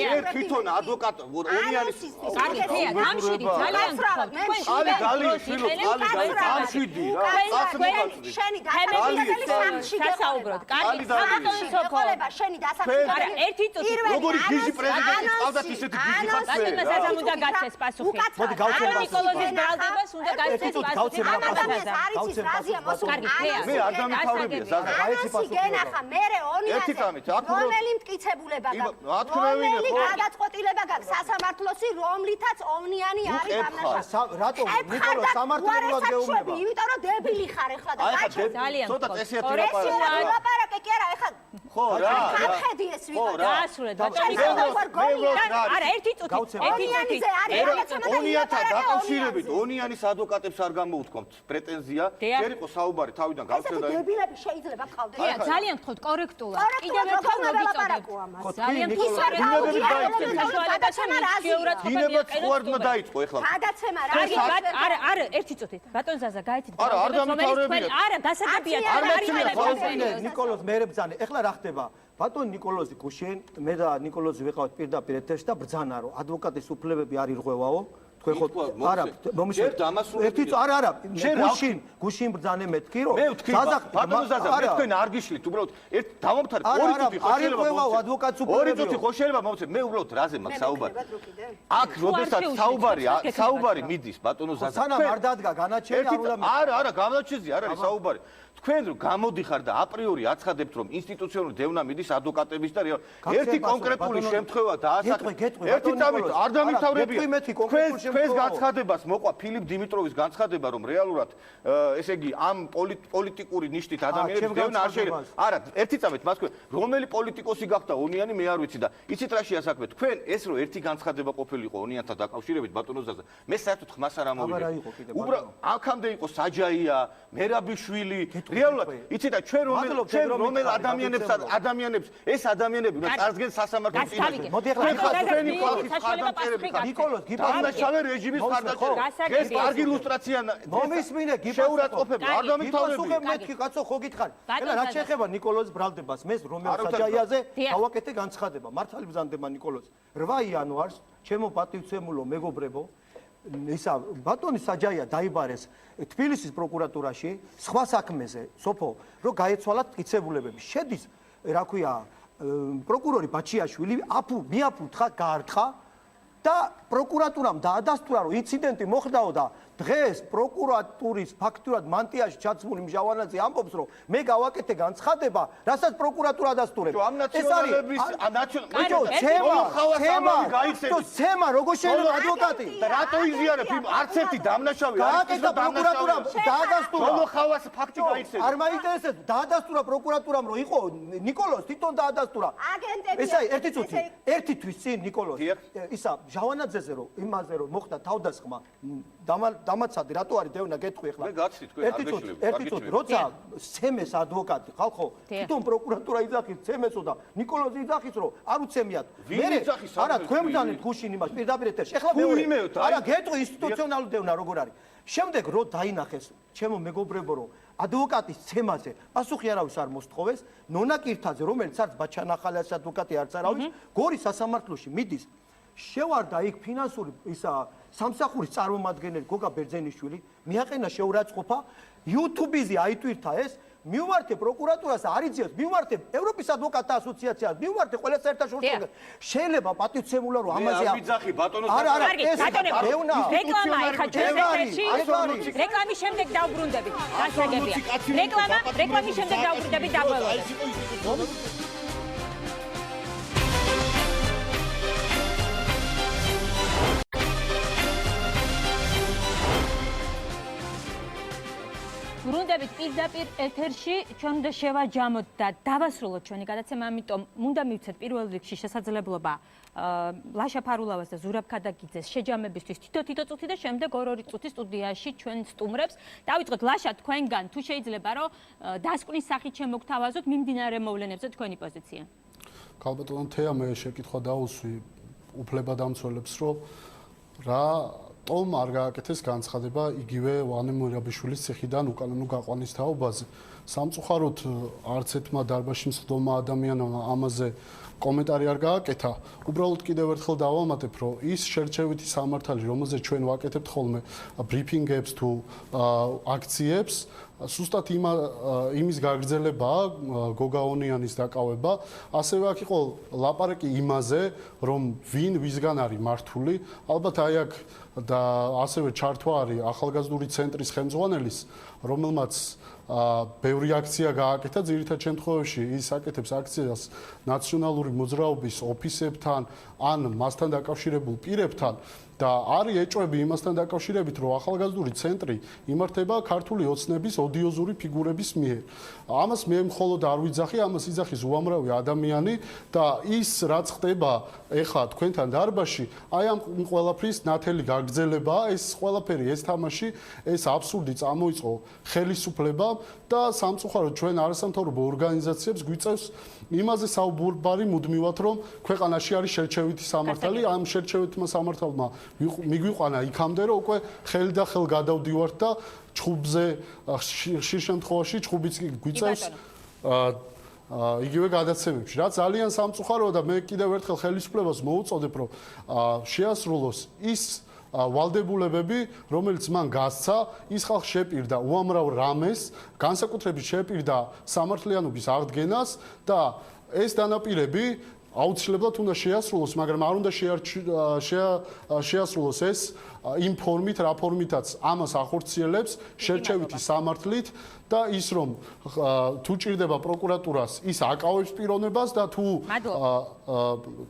ჯერ თვითონ ადვოკატ ონიანის კარგი თეა დამშვიდი ძალიან გქონდაალი გალიშვილო დამშვიდი რა კაცმოყალიბე შენი დასაწყისებელი სამში გასაუბროთ კარგი საბატონო სოფო შენი დასაწყისებელი არა ერთი წუთი როგორი გიჟი პრეზიდენტი ყავდათ ისეთი გიჟი ხარ ბატონო ზაზამ უნდა გაცეს პასუხი მოდი გავცემ ნიკოლოზის ბრალდებას უნდა გაცეს პასუხი არიცის რაზია მოსული მე არ დამიფავრებია ზაზა აიცი გენახა მერე ონიაზე რომელი მტკიცებულება გაქვს რომელი გადაწყვეტილება გაქვს სასამართლოსი რომლითაც ონიანი არის დამნაშავე რატო ნიკოლოზ სამართლებრივად გეუბნება იმიტომ რომ დებილი ხარ ეხლა და გაჩვენ ძალიან ცოტა წესიათ ლაპარაკე კი არა ეხლა ხო რა ხედი ეს ვიღა დაასრულეთ ბატონო არა ერთი წუთი ონიანთან დაკავშირებით ონიანის ადვოკატებს არ გამოუთქვამთ პრეტენზია ჯერ იყო საუბარი თავიდან გავცედა დებილები შეიძლება ყავდეს ძალიან გთხოვთ კორექტულად კიდევ ერთხელ მოგიწოდეთ ძალიან დინებაც ხوارდმა დაიწყო ეხლა გადაცემა რა კარგი არა არა ერთი წუთი ბატონ ზაზა გაიცით არა არ დამთავრებია არა გასაგებია ნიკოლოზ მე ბრძანე ეხლა რა ხდება ბატონ ნიკოლოზი გუშინ მე და ნიკოლოზი ვიყავთ პირდაპირ ეთერში და ბრძანა რომ ადვოკატის უფლებები არ ირღვევაო თქვენ ხო არა ერთი არა გუშინ ბრძანე მეთქი რომ ბატონო ზაზა მე თქვენ არ გიშლით უბრალოდ ერთ დავამთავრეთ ორი წუთი ხო შეიძლება ირღვევაო ადვოკატის უფლებები ორი წუთი ხო შეიძლება მომცეთ მე უბრალოდ რაზე მაქვს საუბარი აქ როდესაც საუბარი მიდის ბატონო ზაზა სანამ არ დადგა განაჩენი არ უნდა არა განაჩენზე არ არის საუბარი თქვენ რომ გამოდიხარ და აპრიორი აცხადებთ რომ ინსტიტუციონალური დევნა მიდის ადვოკატების და ერთი კონკრეტული შემთხვევა დაასახელეთ. ერთი წამით არ დამთავრებია. თქვენს განცხადებას მოყვა ფილიპ დიმიტროვის განცხადება რომ რეალურად ესე იგი ამ პოლიტიკური ნიშნით ადამიანების დევნა არ შეიძლება. არა, ერთი წამით მას თქვენ რომელი პოლიტიკოსი გახდა ონიანი მე არ ვიცი და იცით რა შეასაქმე თქვენ ეს რომ ერთი განცხადება ყოფილიყო ონიანთან დაკავშირებით ბატონო ზაზა მე საერთოდ ხმას არ ამოვიდნენ. უბრალოდ აქამდე იყო საჯაია, მერაბიშვილი რეალურად იცით და ჩვენ რომელ ადამიანებს ეს ადამიანები უნდა წარსდგენ სასამართლოს წინაშე. მოდი ახლა თქვენი ხალხის ხარდამჭერები ხარ. ნიკოლოზ გიპასოვე რეჟიმის ხარდამჭერები. ეს კარგი ილუსტრაცია მომისმინე შეურაცხყოფება არ დამთავრებია. მეთქი კაცო ხო გითხარი. ეხლა რა შეეხება ნიკოლოზ ბრალდებას მეს რომელ საჯაიაზე გავაკეთე განცხადება. მართალი ბრძანდება ნიკოლოზ 8 იანვარს ჩემო პატივცემულო მეგობრებო ისა ბატონი საჯაია დაიბარეს თბილისის პროკურატურაში სხვა საქმეზე სოფო რომ გაეცვალათ მტკიცებულებები შედის რა ქვია პროკურორი ბაჩიაშვილი მიაფუთხა გაარტყა და პროკურატურამ დაადასტურა რომ ინციდენტი მოხდაო და დღეს პროკურატურის ფაქტურად მანტიაში ჩაცმული მჟავანაძე ამბობს რომ მე გავაკეთე განცხადება რასაც პროკურატურა დასტურებს ეს არის ცემა როგორ შეიძლება ადვოკატი და რატო იზიარებ იმ არც ერთი დამნაშავე გააკეთა პროკურატურამ დაადასტურა რომ ხავას ფაქტი გაიქცევა არ მაინტერესებს დაადასტურა პროკურატურამ რომ იყო ნიკოლოზ თვითონ დაადასტურა ეს აი ერთი თვის წინ ნიკოლოზ ისა ჟავანაძეზე რომ იმაზე რომ მოხდა თავდასხმა დამაცადე რატო არის დევნა გეტყვი ახლა მე გაცდი თქვენ არ გეშლები ერთი წუთი როცა ცემეს ადვოკატი ხალხო თვითონ პროკურატურა იძახის ცემესო და ნიკოლოზი იძახის რომ არ უცემიათ არა თქვენ ბრძანეთ გუშინ იმას პირდაპირ ეთერში ახლა მეორე არა გეტყვი ინსტიტუციონალური დევნა როგორ არის შემდეგ რო დაინახეს ჩემო მეგობრებო რომ ადვოკატის ცემაზე პასუხი არავის არ მოსთხოვეს ნონა კირთაძე რომელიც არც ბაჩანახალიას ადვოკატი არც არავის გორის სასამართლოში მიდის შევარდა იქ ფინანსური ისა სამსახურის წარმომადგენელი გოგა ბერძენიშვილი მიაყენა შეურაცხყოფა YouTube-ზე აიტვირთა ეს მივმართე პროკურატურას არიძიებს მივმართე ევროპის ადვოკატთა ასოციაციას მივმართე ყველა საერთაშორისო შეიძლება პატივცემულა რომ ამაზე ვიძახი ბატონო არა ეს დევნა რეკლამა ეხა ჩვენეთში რეკლამის შემდეგ დავბრუნდებით გასაგებია რეკლამის შემდეგ დავბრუნდებით დაბოლოებით ბრუნდებით პირდაპირ ეთერში ჩვენ უნდა შევაჯამოთ და დავასრულოთ ჩვენი გადაცემა ამიტომ უნდა მივცეთ პირველ რიგში შესაძლებლობა ლაშა ფარულავას და ზურაბ ქადაგიძეს შეჯამებისთვის თითო წუთი და შემდეგ 2 წუთი სტუდიაში ჩვენ სტუმრებს დავიწყოთ ლაშა თქვენგან თუ შეიძლება რომ დასკვნის სახით შემოგთავაზოთ მიმდინარე მოვლენებზე თქვენი პოზიცია ქალბატონო თეა მე შეკითხვა დაუსვი უფლებადამცველებს რომ რა ტომ არ გააკეთეს განცხადება იგივე ვანე მერაბიშვილის ციხიდან უკანონო გაყვანის თაობაზე. სამწუხაროდ არც ერთმა დარბაზში მსხდომა ადამიანმა ამაზე კომენტარი არ გააკეთა. უბრალოდ კიდევ ერთხელ დავამატებ, რომ ის შერჩევითი სამართალი, რომელზეც ჩვენ ვაკეთებთ ხოლმე ბრიფინგებს თუ აქციებს, სუსტად იმის გაგრძელებაა გოგა ონიანის დაკავება, ასევე აქ იყო ლაპარაკი იმაზე, რომ ვინ ვისგან არის მართული, ალბათ აი აქ და ასევე ჩართვა არის ახალგაზრდული ცენტრის ხელმძღვანელის, რომელმაც ბევრი აქცია გააკეთა, ძირითად შემთხვევაში ის აკეთებს აქციას ნაციონალური მოძრაობის ოფისებთან ან მასთან დაკავშირებულ პირებთან და არის ეჭვები იმასთან დაკავშირებით, რომ ახალგაზრდული ცენტრი იმართება ქართული ოცნების ოდიოზური ფიგურების მიერ. ამას მე მხოლოდ არ ვიძახი, ამას იძახის უამრავი ადამიანი და ის რაც ხდება ეხლა თქვენთან დარბაზში, აი ამ ყველაფრის ნათელი გაგრძელებაა, ეს ყველაფერი ეს თამაში, ეს აბსურდი წამოიწყო ხელისუფლებამ და სამწუხაროდ ჩვენ არასამთავრობო ორგანიზაციებს გვიწევს იმაზე საუბარი მუდმივად, რომ ქვეყანაში არის შერჩევითი სამართალი, ამ შერჩევითმა სამართალმა მიგვიყვანა იქამდე, რომ უკვე ხელი და ხელ გადავდივართ და ჩხუბზე ხშირ შემთხვევაში ჩხუბიც კი გვიწევს იგივე გადაცემებში. რაც ძალიან სამწუხაროა და მე კიდევ ერთხელ ხელისუფლებას მოუწოდებ, რომ შეასრულოს ის ვალდებულებები, რომელიც მან გასცა, ის ხალხს შეპირდა უამრავ რამეს, განსაკუთრებით შეპირდა სამართლიანობის აღდგენას და ეს დანაპირები აუცილებლად უნდა შეასრულოს, მაგრამ არ უნდა შეასრულოს ეს იმ ფორმით, რა ფორმითაც ამას ახორციელებს შერჩევითი სამართლით და ის რომ თუ ჭირდება პროკურატურას ის აკავებს პიროვნებას და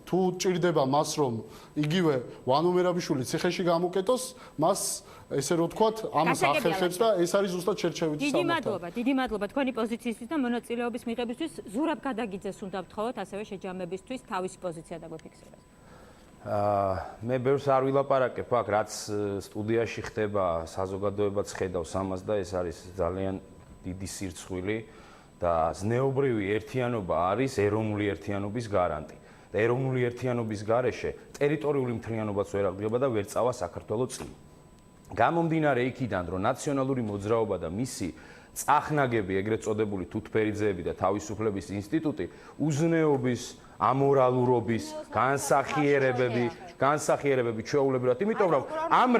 თუ ჭირდება მას რომ იგივე ვანომერაბიშვილი ციხეში გამოკეტოს მას ესე რომ ვთქვათ ამას ახერხებს და ეს არის ზუსტად შერჩევითი სამართალი. დიდი მადლობა თქვენი პოზიციისთვის და მონაწილეობის მიღებისთვის. ზურაბ გადაგიძეს უნდა ვთხოვოთ ასევე შეჯამებისთვის თავისი პოზიცია დაგვიფიქსიროს. მე ბევრს არ ვილაპარაკებ აქ რაც სტუდიაში ხდება საზოგადოებაც ხედავს ამას და ეს არის ძალიან დიდი სირცხვილი და ზნეობრივი ერთიანობა არის ეროვნული ერთიანობის გარანტი და ეროვნული ერთიანობის გარეშე ტერიტორიული მთლიანობაც ვერ აღდგება და ვერ წავა საქართველოს წინ. გამომდინარე იქიდან რომ ნაციონალური მოძრაობა და მისი წახნაგები ეგრეთ წოდებული თუთფერიძეები და თავისუფლების ინსტიტუტი უზნეობის ამორალურობის განსახიერებები ჩვეულებრივად, იმიტომ რომ ამ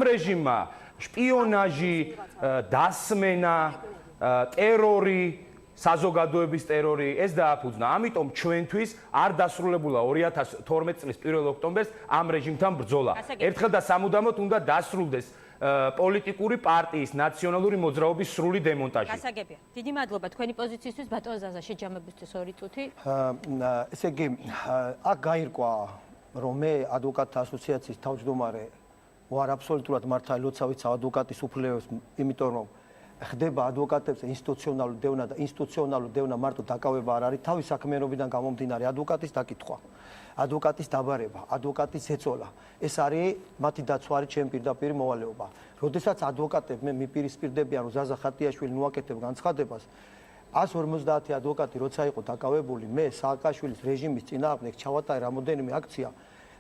რეჟიმმა შპიონაჟი, დასმენა, ტერორი, საზოგადოების ტერორი ეს დააფუძნა. ამიტომ ჩვენთვის არ დასრულებულა 2012 წლის 1 ოქტომბერს ამ რეჟიმთან ბრძოლა. ერთხელ და სამუდამოდ უნდა დასრულდეს პოლიტიკური პარტიის ნაციონალური მოძრაობის სრული დემონტაჟი. გასაგებია. დიდი მადლობა თქვენი პოზიციისთვის, ბატონ ზაზა, შეჯამებისთვის 2 წუთი. ესე იგი, აქ გაირკვა, რომ მე ადვოკატთა ასოციაციის თავმჯდომარე ვარ აბსოლუტურად მართალი, როცა ვიცავ ადვოკატის უფლებებს, იმიტომ რომ ხდება ადვოკატებს ინსტიტუციონალური დევნა და ინსტიტუციონალური დევნა მარტო დაკავება არ არის თავის საქმიანობიდან გამომდინარე ადვოკატის დაკითხვა. ადვოკატის დაბარება, ადვოკატის ეწოლა. ეს არის მათი დაცვა არის ჩემი პირდაპირ მოვალეობა. როდესაც ადვოკატები მე მიპირისპირდებიან რომ ზაზა ხატიაშვილი ნუაკეთებ განცხადებას 150 ადვოკატი როცა იყო დაკავებული მე სააკაშვილის რეჟიმის წინააღმდეგ ჩავატარე რამოდენიმე აქცია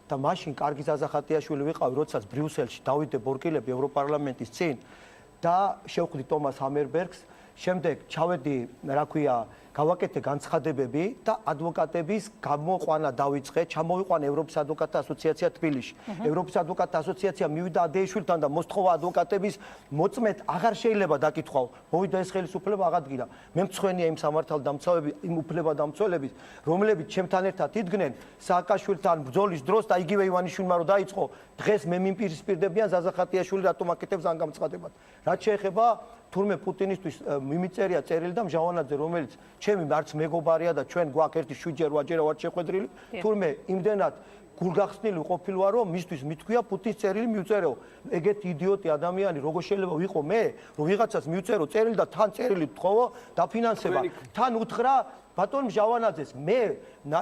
და მაშინ კარგი ზაზა ხატიაშვილი ვიყავი როდესაც ბრიუსელში დავიდე ბორკილები ევროპარლამენტის წინ და შევხვდი ტომას ჰამერბერგს შემდეგ ჩავედი რა ქვია გავაკეთე განცხადებები და ადვოკატების გამოყვანა დავიწყე, ჩამოვიყვანა ევროპის ადვოკატთა ასოციაცია თბილისში. ევროპის ადვოკატთა ასოციაცია მივიდა ადეიშვილთან და მოსთხოვა ადვოკატების მოწმეთ აღარ შეიძლება დაკითხვაო. მოვიდა ეს ხელისუფლება აღადგინა. მე მწვენია იმ სამართალდამცავები, იმ უფლებადამცველების, რომლებიც ჩემთან ერთად იდგნენ სააკაშვილთან ბრძოლის დროს და იგივე ივანიშვილმა რო დაიწყო, დღეს მე მიმპირისპირდებიან ზაზა ხატიაშვილი რატომ აკეთებს ამ განცხადებად. რაც შეეხება თურმე პუტინისთვის მიმიწერია წერილი და მჟავანაძე რომელიც ჩემი არც მეგობარია და ჩვენ გვაქვს ერთი 7-8 ვარ შეხვედრილი თურმე იმდენად გულგახსნილი ყოფილი ვარ რომ მისთვის მithქვია პუტინის წერილი მივწერეო ეგეთი იდიოტი ადამიანი როგორ შეიძლება ვიყო მე რომ ვიღაცას მივწერო წერილი და თან წერილი თხოვო დაფინანსება თან უთხრა ბატონ მჟავანაძეს მე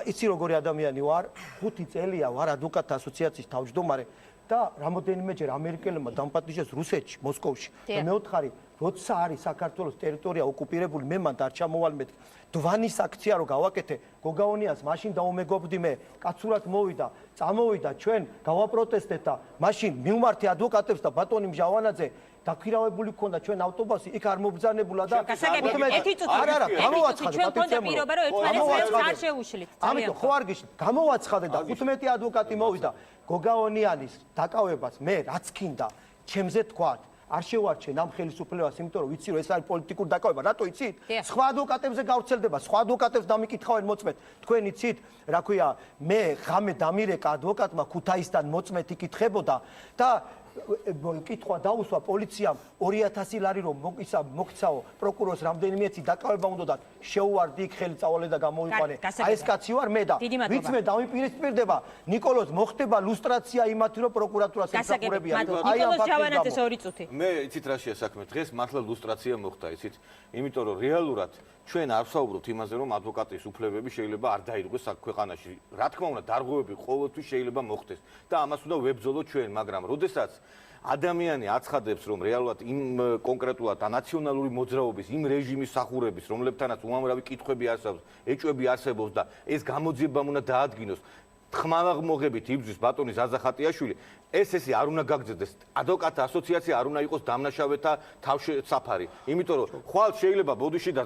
იცი როგორი ადამიანი ვარ 5 წელია ვარ ადვოკატთა ასოციაციის თავმჯდომარე და რამოდენიმეჯერ ამერიკელებმა დამპატიჟეს რუსეთში მოსკოვში და მეოთხარი როცა არის საქართველოს ტერიტორია ოკუპირებული მე მან დარჩა მოვალმედ დვანის აქცია რო გავაკეთე გოგაონიას მაშინ დაუმეგობრდი მე კაცურად მოვიდა წამოვიდა ჩვენ გავაპროტესტეთ და მაშინ მივმართე ადვოკატებს და ბატონი მჟავანაძე დაქვირავებული ქონდა ჩვენ ავტობუსი იქ არ მობრძანებულა და არა გამოვაცხადე პირობა რომ ერთმანეთს არ შეუშლით ამიტომ ხო არ გიშლით გამოვაცხადე და 15 ადვოკატი მოვიდა გოგაონიანის დაკავებას მე რაც ქინდა ჩემზე თქვა არ შევარჩენ ამ ხელისუფლებას, იმიტომ რომ ვიცი რომ ეს არის პოლიტიკური დაკავება, რატო იცით? სხვა ადვოკატებზე გავრცელდება, სხვა ადვოკატებს დამიკითხავენ მოწმეთ. თქვენ იცით, რა ქვია, მე ღამე დამირეკა ადვოკატმა ქუთაისთან მოწმეთ იკითხებოდა და კითხვა დაუსვა პოლიციამ 2000 ლარი რომ მოგცაო პროკურორს რამდენიმე წი დაკავება უნდა და შეუვარდი იქ ხელი წავალე და გამოვიყვანე. აი ეს კაცი ვარ მე და ვიც მე დამიპირისპირდება ნიკოლოზ მოხდება ლუსტრაცია იმათი რომ პროკურატურას ემსახურებიან. აი ამ ფაქტის 2 წუთი. მე იცით რა შეა საქმე დღეს მართლა ლუსტრაცია მოხდა იცით იმიტომ რომ რეალურად ჩვენ არ ვსაუბრობთ იმაზე რომ ადვოკატის უფლებები შეიძლება არ დაირღვეს ქვეყანაში რა თქმა უნდა დარღვევები ყოველთვის შეიძლება მოხდეს და ამას უნდა ვებრძოლოთ ჩვენ მაგრამ როდესაც ადამიანი აცხადებს რომ რეალურად იმ კონკრეტულად ნაციონალური მოძრაობის იმ რეჟიმის სახურების რომლებთანაც უამრავი კითხვები არსებობს ეჭვები არსებობს და ეს გამოძიებამ უნდა დაადგინოს ხმალაღმოღებით იბრძვის ბატონი ზაზა ხატიაშვილი ეს არ უნდა გაგრძელდეს ადვოკატთა ასოციაცია არ უნდა იყოს დამნაშავეთა თავშესაფარი იმიტომ რომ ხვალ შეიძლება ბოდიში და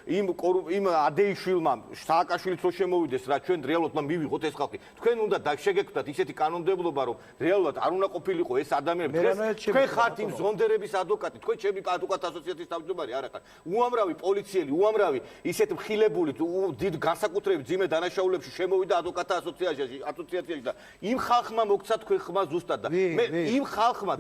იმ ადეიშვილმა სააკაშვილიც რო შემოვიდეს რა ჩვენ რეალურად მივიღოთ ეს ხალხი თქვენ უნდა შეგექმნათ ისეთი კანონმდებლობა რომ რეალურად არ უნდა ყოფილიყო ეს ადამიანები თქვენ ხართ იმ ზონდერების ადვოკატი თქვენ ჩემი ადვოკატთა ასოციაციის თავმჯდომარე არ ხართ უამრავი პოლიციელი უამრავი ისეთ მხილებული დიდ განსაკუთრებით ძიმე დანაშაულებში შემოვიდა ადვოკატთა ასოციაციაში და იმ ხალხმა მოგცა თქვენ ხმა ზუსტად ცუდად და მე იმ ხალხმა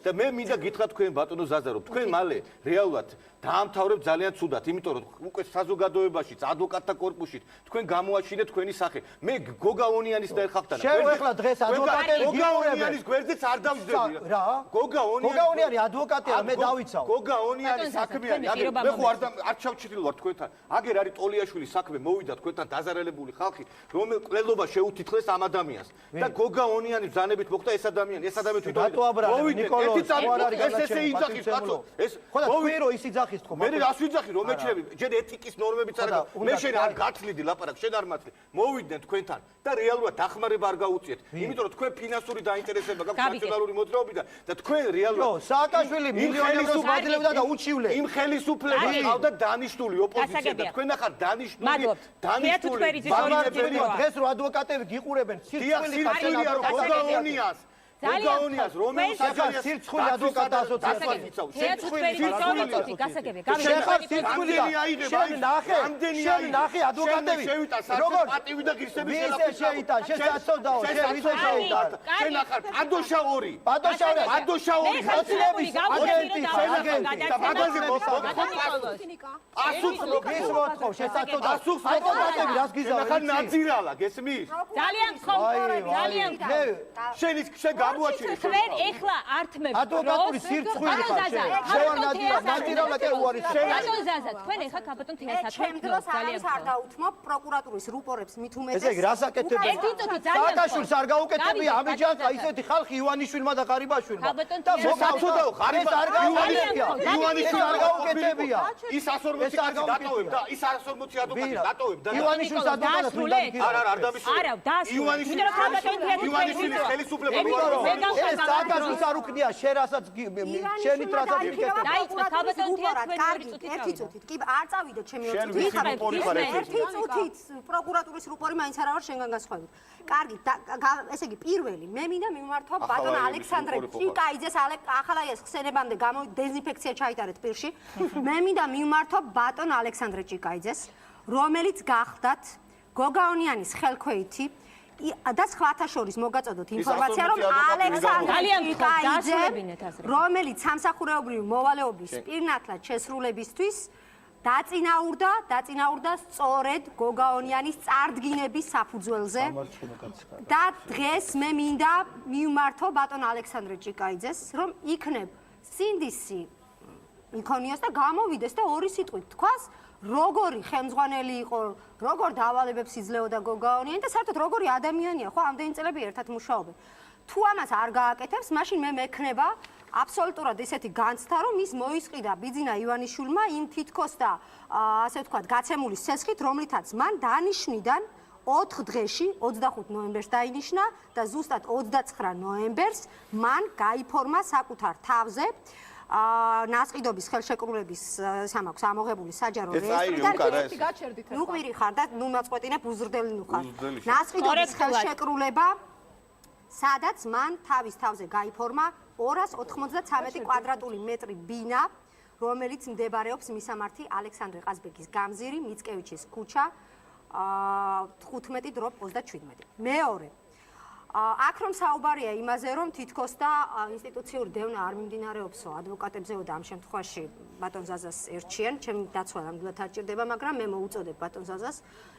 და მე მინდა გითხრა თქვენ ბატონო ზაზა რომ თქვენ მალე რეალურად დაამთავრებთ ძალიან ცუდად, იმიტომ რომ უკვე საზოგადოებაშიც, ადვოკატთა კორპუსშიც თქვენ გამოაჩინეთ თქვენი სახე. მე გოგა ონიანის და ერხავთან. შევეხლა დღეს ადვოკატები გოგა ონიანის გვერდზეც არ დავждები. რა? გოგა ონიანი ადვოკატია, მე დავიცავ. გოგა ონიანი საქმეა. მე ხო არ ჩავჩრდილ ვარ თქვენთან. აგერ არის ტოლიაშვილის საქმე, მოვიდა თქვენთან დაზარალებული ხალხი, რომელ ყველობა შეუთითლეს ამ ადამიანს. და გოგა ონიანი ბრძანებით მოხდა ეს ადამიანი თვითონ ნიკოლოზ არ არის ეს იძახის კაცო. ეს ხო და თქვენ რო ის იძახის თქო. მე რას ვიძახი რომ მეჩნები, ჯერ ეთიკის ნორმებიც არა. მე შენ არ გათვლიდი ლაპარაკ, შენ არ მათლი. მოვიდნენ თქვენთან და რეალურად დახმარება არ გაუწიეთ. იმიტომ რომ თქვენ ფინანსური დაინტერესება გაქვთ ნაციონალური მოძრაობიდან და თქვენ რეალურად სააკაშვილი მილიონი ევროს მაძლევდა და უჩივლე. იმ ხელისუფლებას ყავდა დანიშნული ოპოზიცია და თქვენ ახლა დანიშნული დღეს რო ადვოკატები გიყურებენ სირცხვილი ხარჯია რომ გოგაონიას გოგაონიას რომელიც საჯარო სირცხვილი ადვოკატთა ასოციაცია შენ ნახე ადვოკატები როგორ პატივი და ღირსების შეიტან შესაძოდაო შენ ვიზა შეიტან შენ ახლა პადოშა 2 პადოშა 2 ოცნების აგენტი და მაგაზე ასუხს მოხო შესაძოდაო ადვოკატები რას გიზავენ ახლა ნაძირალა გესმის ძალიან ხომხორები ძალიან შენ გამოაჩინე თქვენ ეხლა ართმევთ ადვოკატური სირცხვილი ხარ შენ ნაძირალა კი უარის ბატონ ზაზა თქვენ ეხლა კაპიტონ თეასაც ჩემ დროს არის არ დაუთმობ პროკურატურის რუპორებს მით უმეტეს ესე იგი რას აკეთებენ სააკაშვილს არ გაუკეთებია ამიჯანყა ისეთი ხალხი ივანიშვილმა და ღარიბაშვილმა და მოსაცოდაო ღარიბა არ გაუკეთებია ივანიშვილს არ გაუკეთებია ის 140 კაცი დატოვებდა ის 140 ადვოკატი დატოვებდა ივანიშვილს ადვოკატს არ დამისურვე არა დასრულე ივანიშვილის ხელისუფლება ეს სააკაშვილს არ უკნია შენ რასაც შენით რასაც გიკეთებ დაიწყო კაპიტონ თეატრ ერთი წუთით კი არ წავიდეთ ჩემი ოთი ერთი წუთით პროკურატურის რუპორი მაინც არა ვარ შენგან განსხვავებით კარგი ესე იგი პირველი მე მინდა მიმართო ბატონ ალექსანდრე ჭიკაიძეს ახალაიას ხსენებამდე დეზინფექცია ჩაიტარეთ პირში მე მინდა მიმართო ბატონ ალექსანდრე ჭიკაიძეს რომელიც გახდათ გოგაონიანის ხელქვეითი და სხვათა შორის მოგაწოდოთ ინფორმაცია რომ ალექსანდრე ჭიკაიძე რომელიც სამსახურეობრივი მოვალეობის პირნათლად შესრულებისთვის დაწინაურდა სწორედ გოგაონიანის წარდგინების საფუძველზე და დღეს მე მინდა მიმართო ბატონ ალექსანდრე ჭიკაიძეს რომ იქნებ სინდისი იქონიოს და გამოვიდეს და ორი სიტყვით თქვას როგორი ხელმძღვანელი იყო, როგორ დავალებებს იძლეოდა გოგაონიანი და საერთოდ როგორი ადამიანია, ხო, ამდენი წლები ერთად მუშაობენ. თუ ამას არ გააკეთებს, მაშინ მე მექნება აბსოლუტურად ესეთი განცდა, რომ ის მოისყიდა ბიძინა ივანიშვილმა იმ თითქოს და ასე ვთქვათ, გაცემული სესხით, რომლითაც მან დანიშნიდან 4 დღეში 25 ნოემბერს დაინიშნა და ზუსტად 29 ნოემბერს მან გაიფორმა საკუთარ თავზე ნასყიდობის ხელშეკრულების სამაქვს ამოღებული საჯარო რეესტრი და ნუკვირი ხარ და ნუ მაწყვეტინებ უზრდელი ნუ ხარ ნასყიდობის ხელშეკრულება სადაც მან თავის თავზე გაიფორმა 293 კვადრატული მეტრი ბინა რომელიც მდებარეობს მისამართი ალექსანდრე ყაზბეგის გამზირი მიცკევიჩის ქუჩა 15/27 მეორე აქ რომ საუბარია იმაზე რომ თითქოს და ინსტიტუციური დევნა არ მიმდინარეობსო ადვოკატებზეო და ამ შემთხვევაში ბატონ ზაზას ერჩიან ჩემი დაცვა ნამდვილად არ ჭირდება მაგრამ მე მოუწოდებ ბატონ ზაზას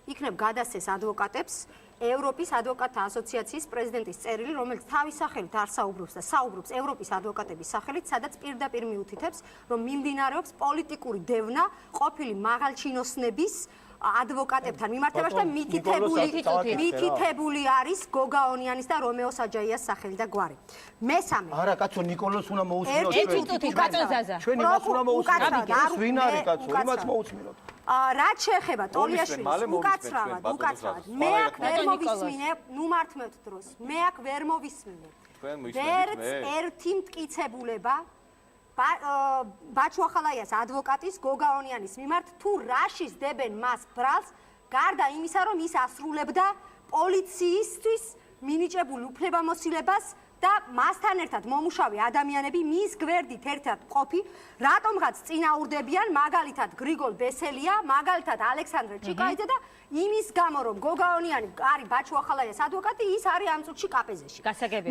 იქნებ გადასცეს ადვოკატებს ევროპის ადვოკატთა ასოციაციის პრეზიდენტის წერილი რომელიც თავის სახელით არ საუბრობს და საუბრობს ევროპის ადვოკატების სახელით სადაც პირდაპირ მიუთითებს რომ მიმდინარეობს პოლიტიკური დევნა ყოფილი მაღალჩინოსნების ადვოკატებთან მიმართებაში და მითითებული არის გოგაონიანის და რომეო საჯაიას სახელი და გვარი. მესამე. არა კაცო ნიკოლოს უნდა მოусმინოთ ჩვენ. ერთი წუთი ბატონ ზაზა. ჩვენ იმას უნდა მოусმინოთ. ეს ვინ არის კაცო? იმას მოусმინოთ. რაც შეეხება ტოლიაშვილის უკაცრავად. მე აქ ვერ მოვისმინე, ნუ მართმევთ დროს. მე აქ ვერ მოვისმინე. ვერც ერთი მტკიცებულება ბაჩუ ახალაიას ადვოკატის გოგაონიანის მიმართ თუ რაშიც დებენ მას ბრალს გარდა იმისა რომ ის ასრულებდა პოლიციისთვის მინიჭებულ უფლებამოსილებას და მასთან ერთად მომუშავე ადამიანები მის გვერდით ერთად ყოფი, რატომღაც წინაურდებიან მაგალითად გრიგოლ ბესელია, მაგალითად ალექსანდრე ჭიკაიძე და იმის გამო რომ გოგაონიანი არის ბაჩო ახალაიას ადვოკატი, ის არის ამ წუთში კაპეზეში.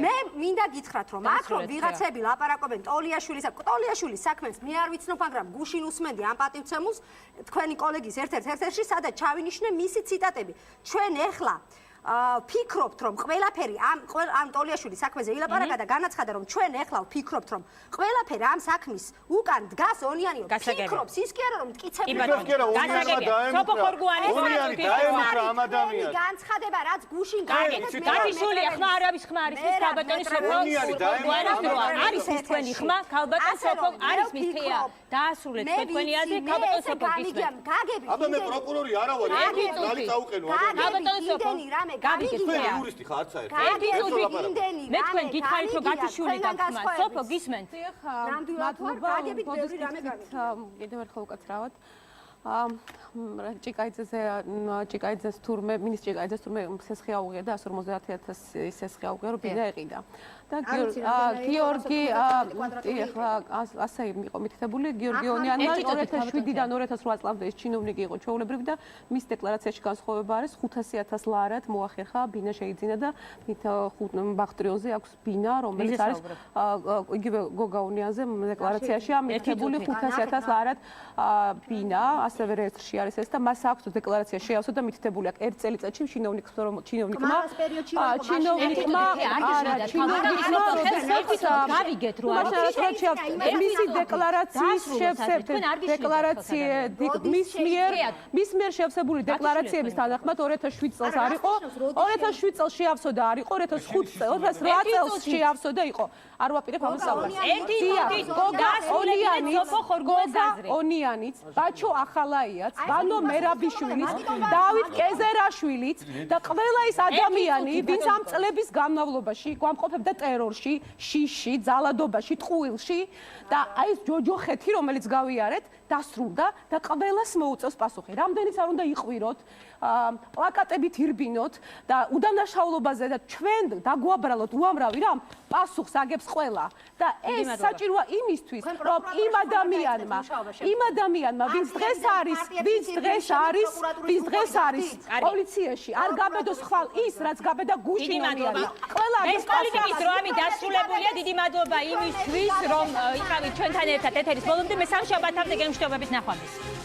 მე მინდა გითხრათ რომ აქ რომ ვიღაცები ლაპარაკობენ ტოლიაშვილის საქმეს მე არ ვიცნობ, მაგრამ გუშინ უსმენდი ამ პატივცემულს თქვენი კოლეგის ერთ-ერთი სადაც ჩავინიშნე მისი ციტატები. ჩვენ ეხლა ფიქრობთ რომ ყველაფერი ამ ტოლიაშვილის საქმეზე ილაპარაკა და განაცხადა რომ ჩვენ ეხლა ვფიქრობთ რომ ყველაფერი ამ საქმის უკან დგას ონიანიო ფიქრობს ის კი არა რომ მტკიცები განცხადება რაც გუშინ გაგიშული ხმა არ არის ხმა არის ის ქალბატონის სოფო არის ის თქვენი ხმა ქალბატონის სოფო არის მის თეა დაასრულეთ თქვენი აზრი ქალბატონის სოფო გისმენთ აბა მე პროკურორი არა ვარ ერთი წაუყენო ქალბატონის სოფო გავიგეთ იურისტი ხარ საერთოდ მე თქვენ გითხარით რომ გათიშული გაქვთ სოფო გისმენთ კიდევ ერთხელ უკაცრავად ჭიკაიძეს თურმე მინის ჭიკაიძეს თურმე სესხი აუღია და 150,000 სესხი აუღია რომ ბინა ეყიდა და გიორგი ეხლა ასე იყო მითითებული გიორგი ონიანმა 2007-დან 2008 წლამდე ის ჩინოვნიკი იყო ჩვეულებრივი და მის დეკლარაციაში განსხვავება არის 500,000 ლარად მოახერხა ბინა შეიძინა და ბახტრიონზე აქვს ბინა რომელიც არის იგივე გოგაონიანზე დეკლარაციაშია მითითებული 500,000 ლარად ბინა ასევე რეესტრში არის ეს და მას აქვს დეკლარაცია შეავსო და მითითებული აქვს ერთ წელიწადში ჩინოვნიკმა გავიგეთ რომ მისი დეკლარაციის მის მიერ შევსებული დეკლარაციების თანახმად 2007 წელს არ იყო 2007 წელს შეავსო და არ იყო 2008 წელს შეავსო და იყო არ ვაპირებ ამას საუბარს ონიანიც ბაჩო ახალაიაც ბანო მერაბიშვილიც დავით კეზერაშვილიც და ყველა ის ადამიანი ვინც ამ წლების განმავლობაში გვამყოფებდა ტერორში შიში ძალადობაში ტყუილში და აი ეს ჯოჯოხეთი რომელიც გავიარეთ დასრულდა და ყველას მოუწევს პასუხი რამდენიც არ უნდა იყვიროთ პლაკატებით ირბინოთ და უდანაშაულობაზე და ჩვენ დაგვაბრალოთ უამრავი რამ პასუხს აგებს ყველა და ეს საჭიროა იმისთვის რომ იმ ადამიანმა ვინც დღეს არის პოლიციაში არ გაბედოს ხვალ ის რაც გაბედა გუშინონიანი ყველა ეს პოლიტიკის დროამი დასრულებულია დიდი მადლობა იმისთვის რომ იყავით ჩვენთან ერთად ეთერის ბოლომდე მე სამშაბათამდე გემშვიდობებით ნახვამდის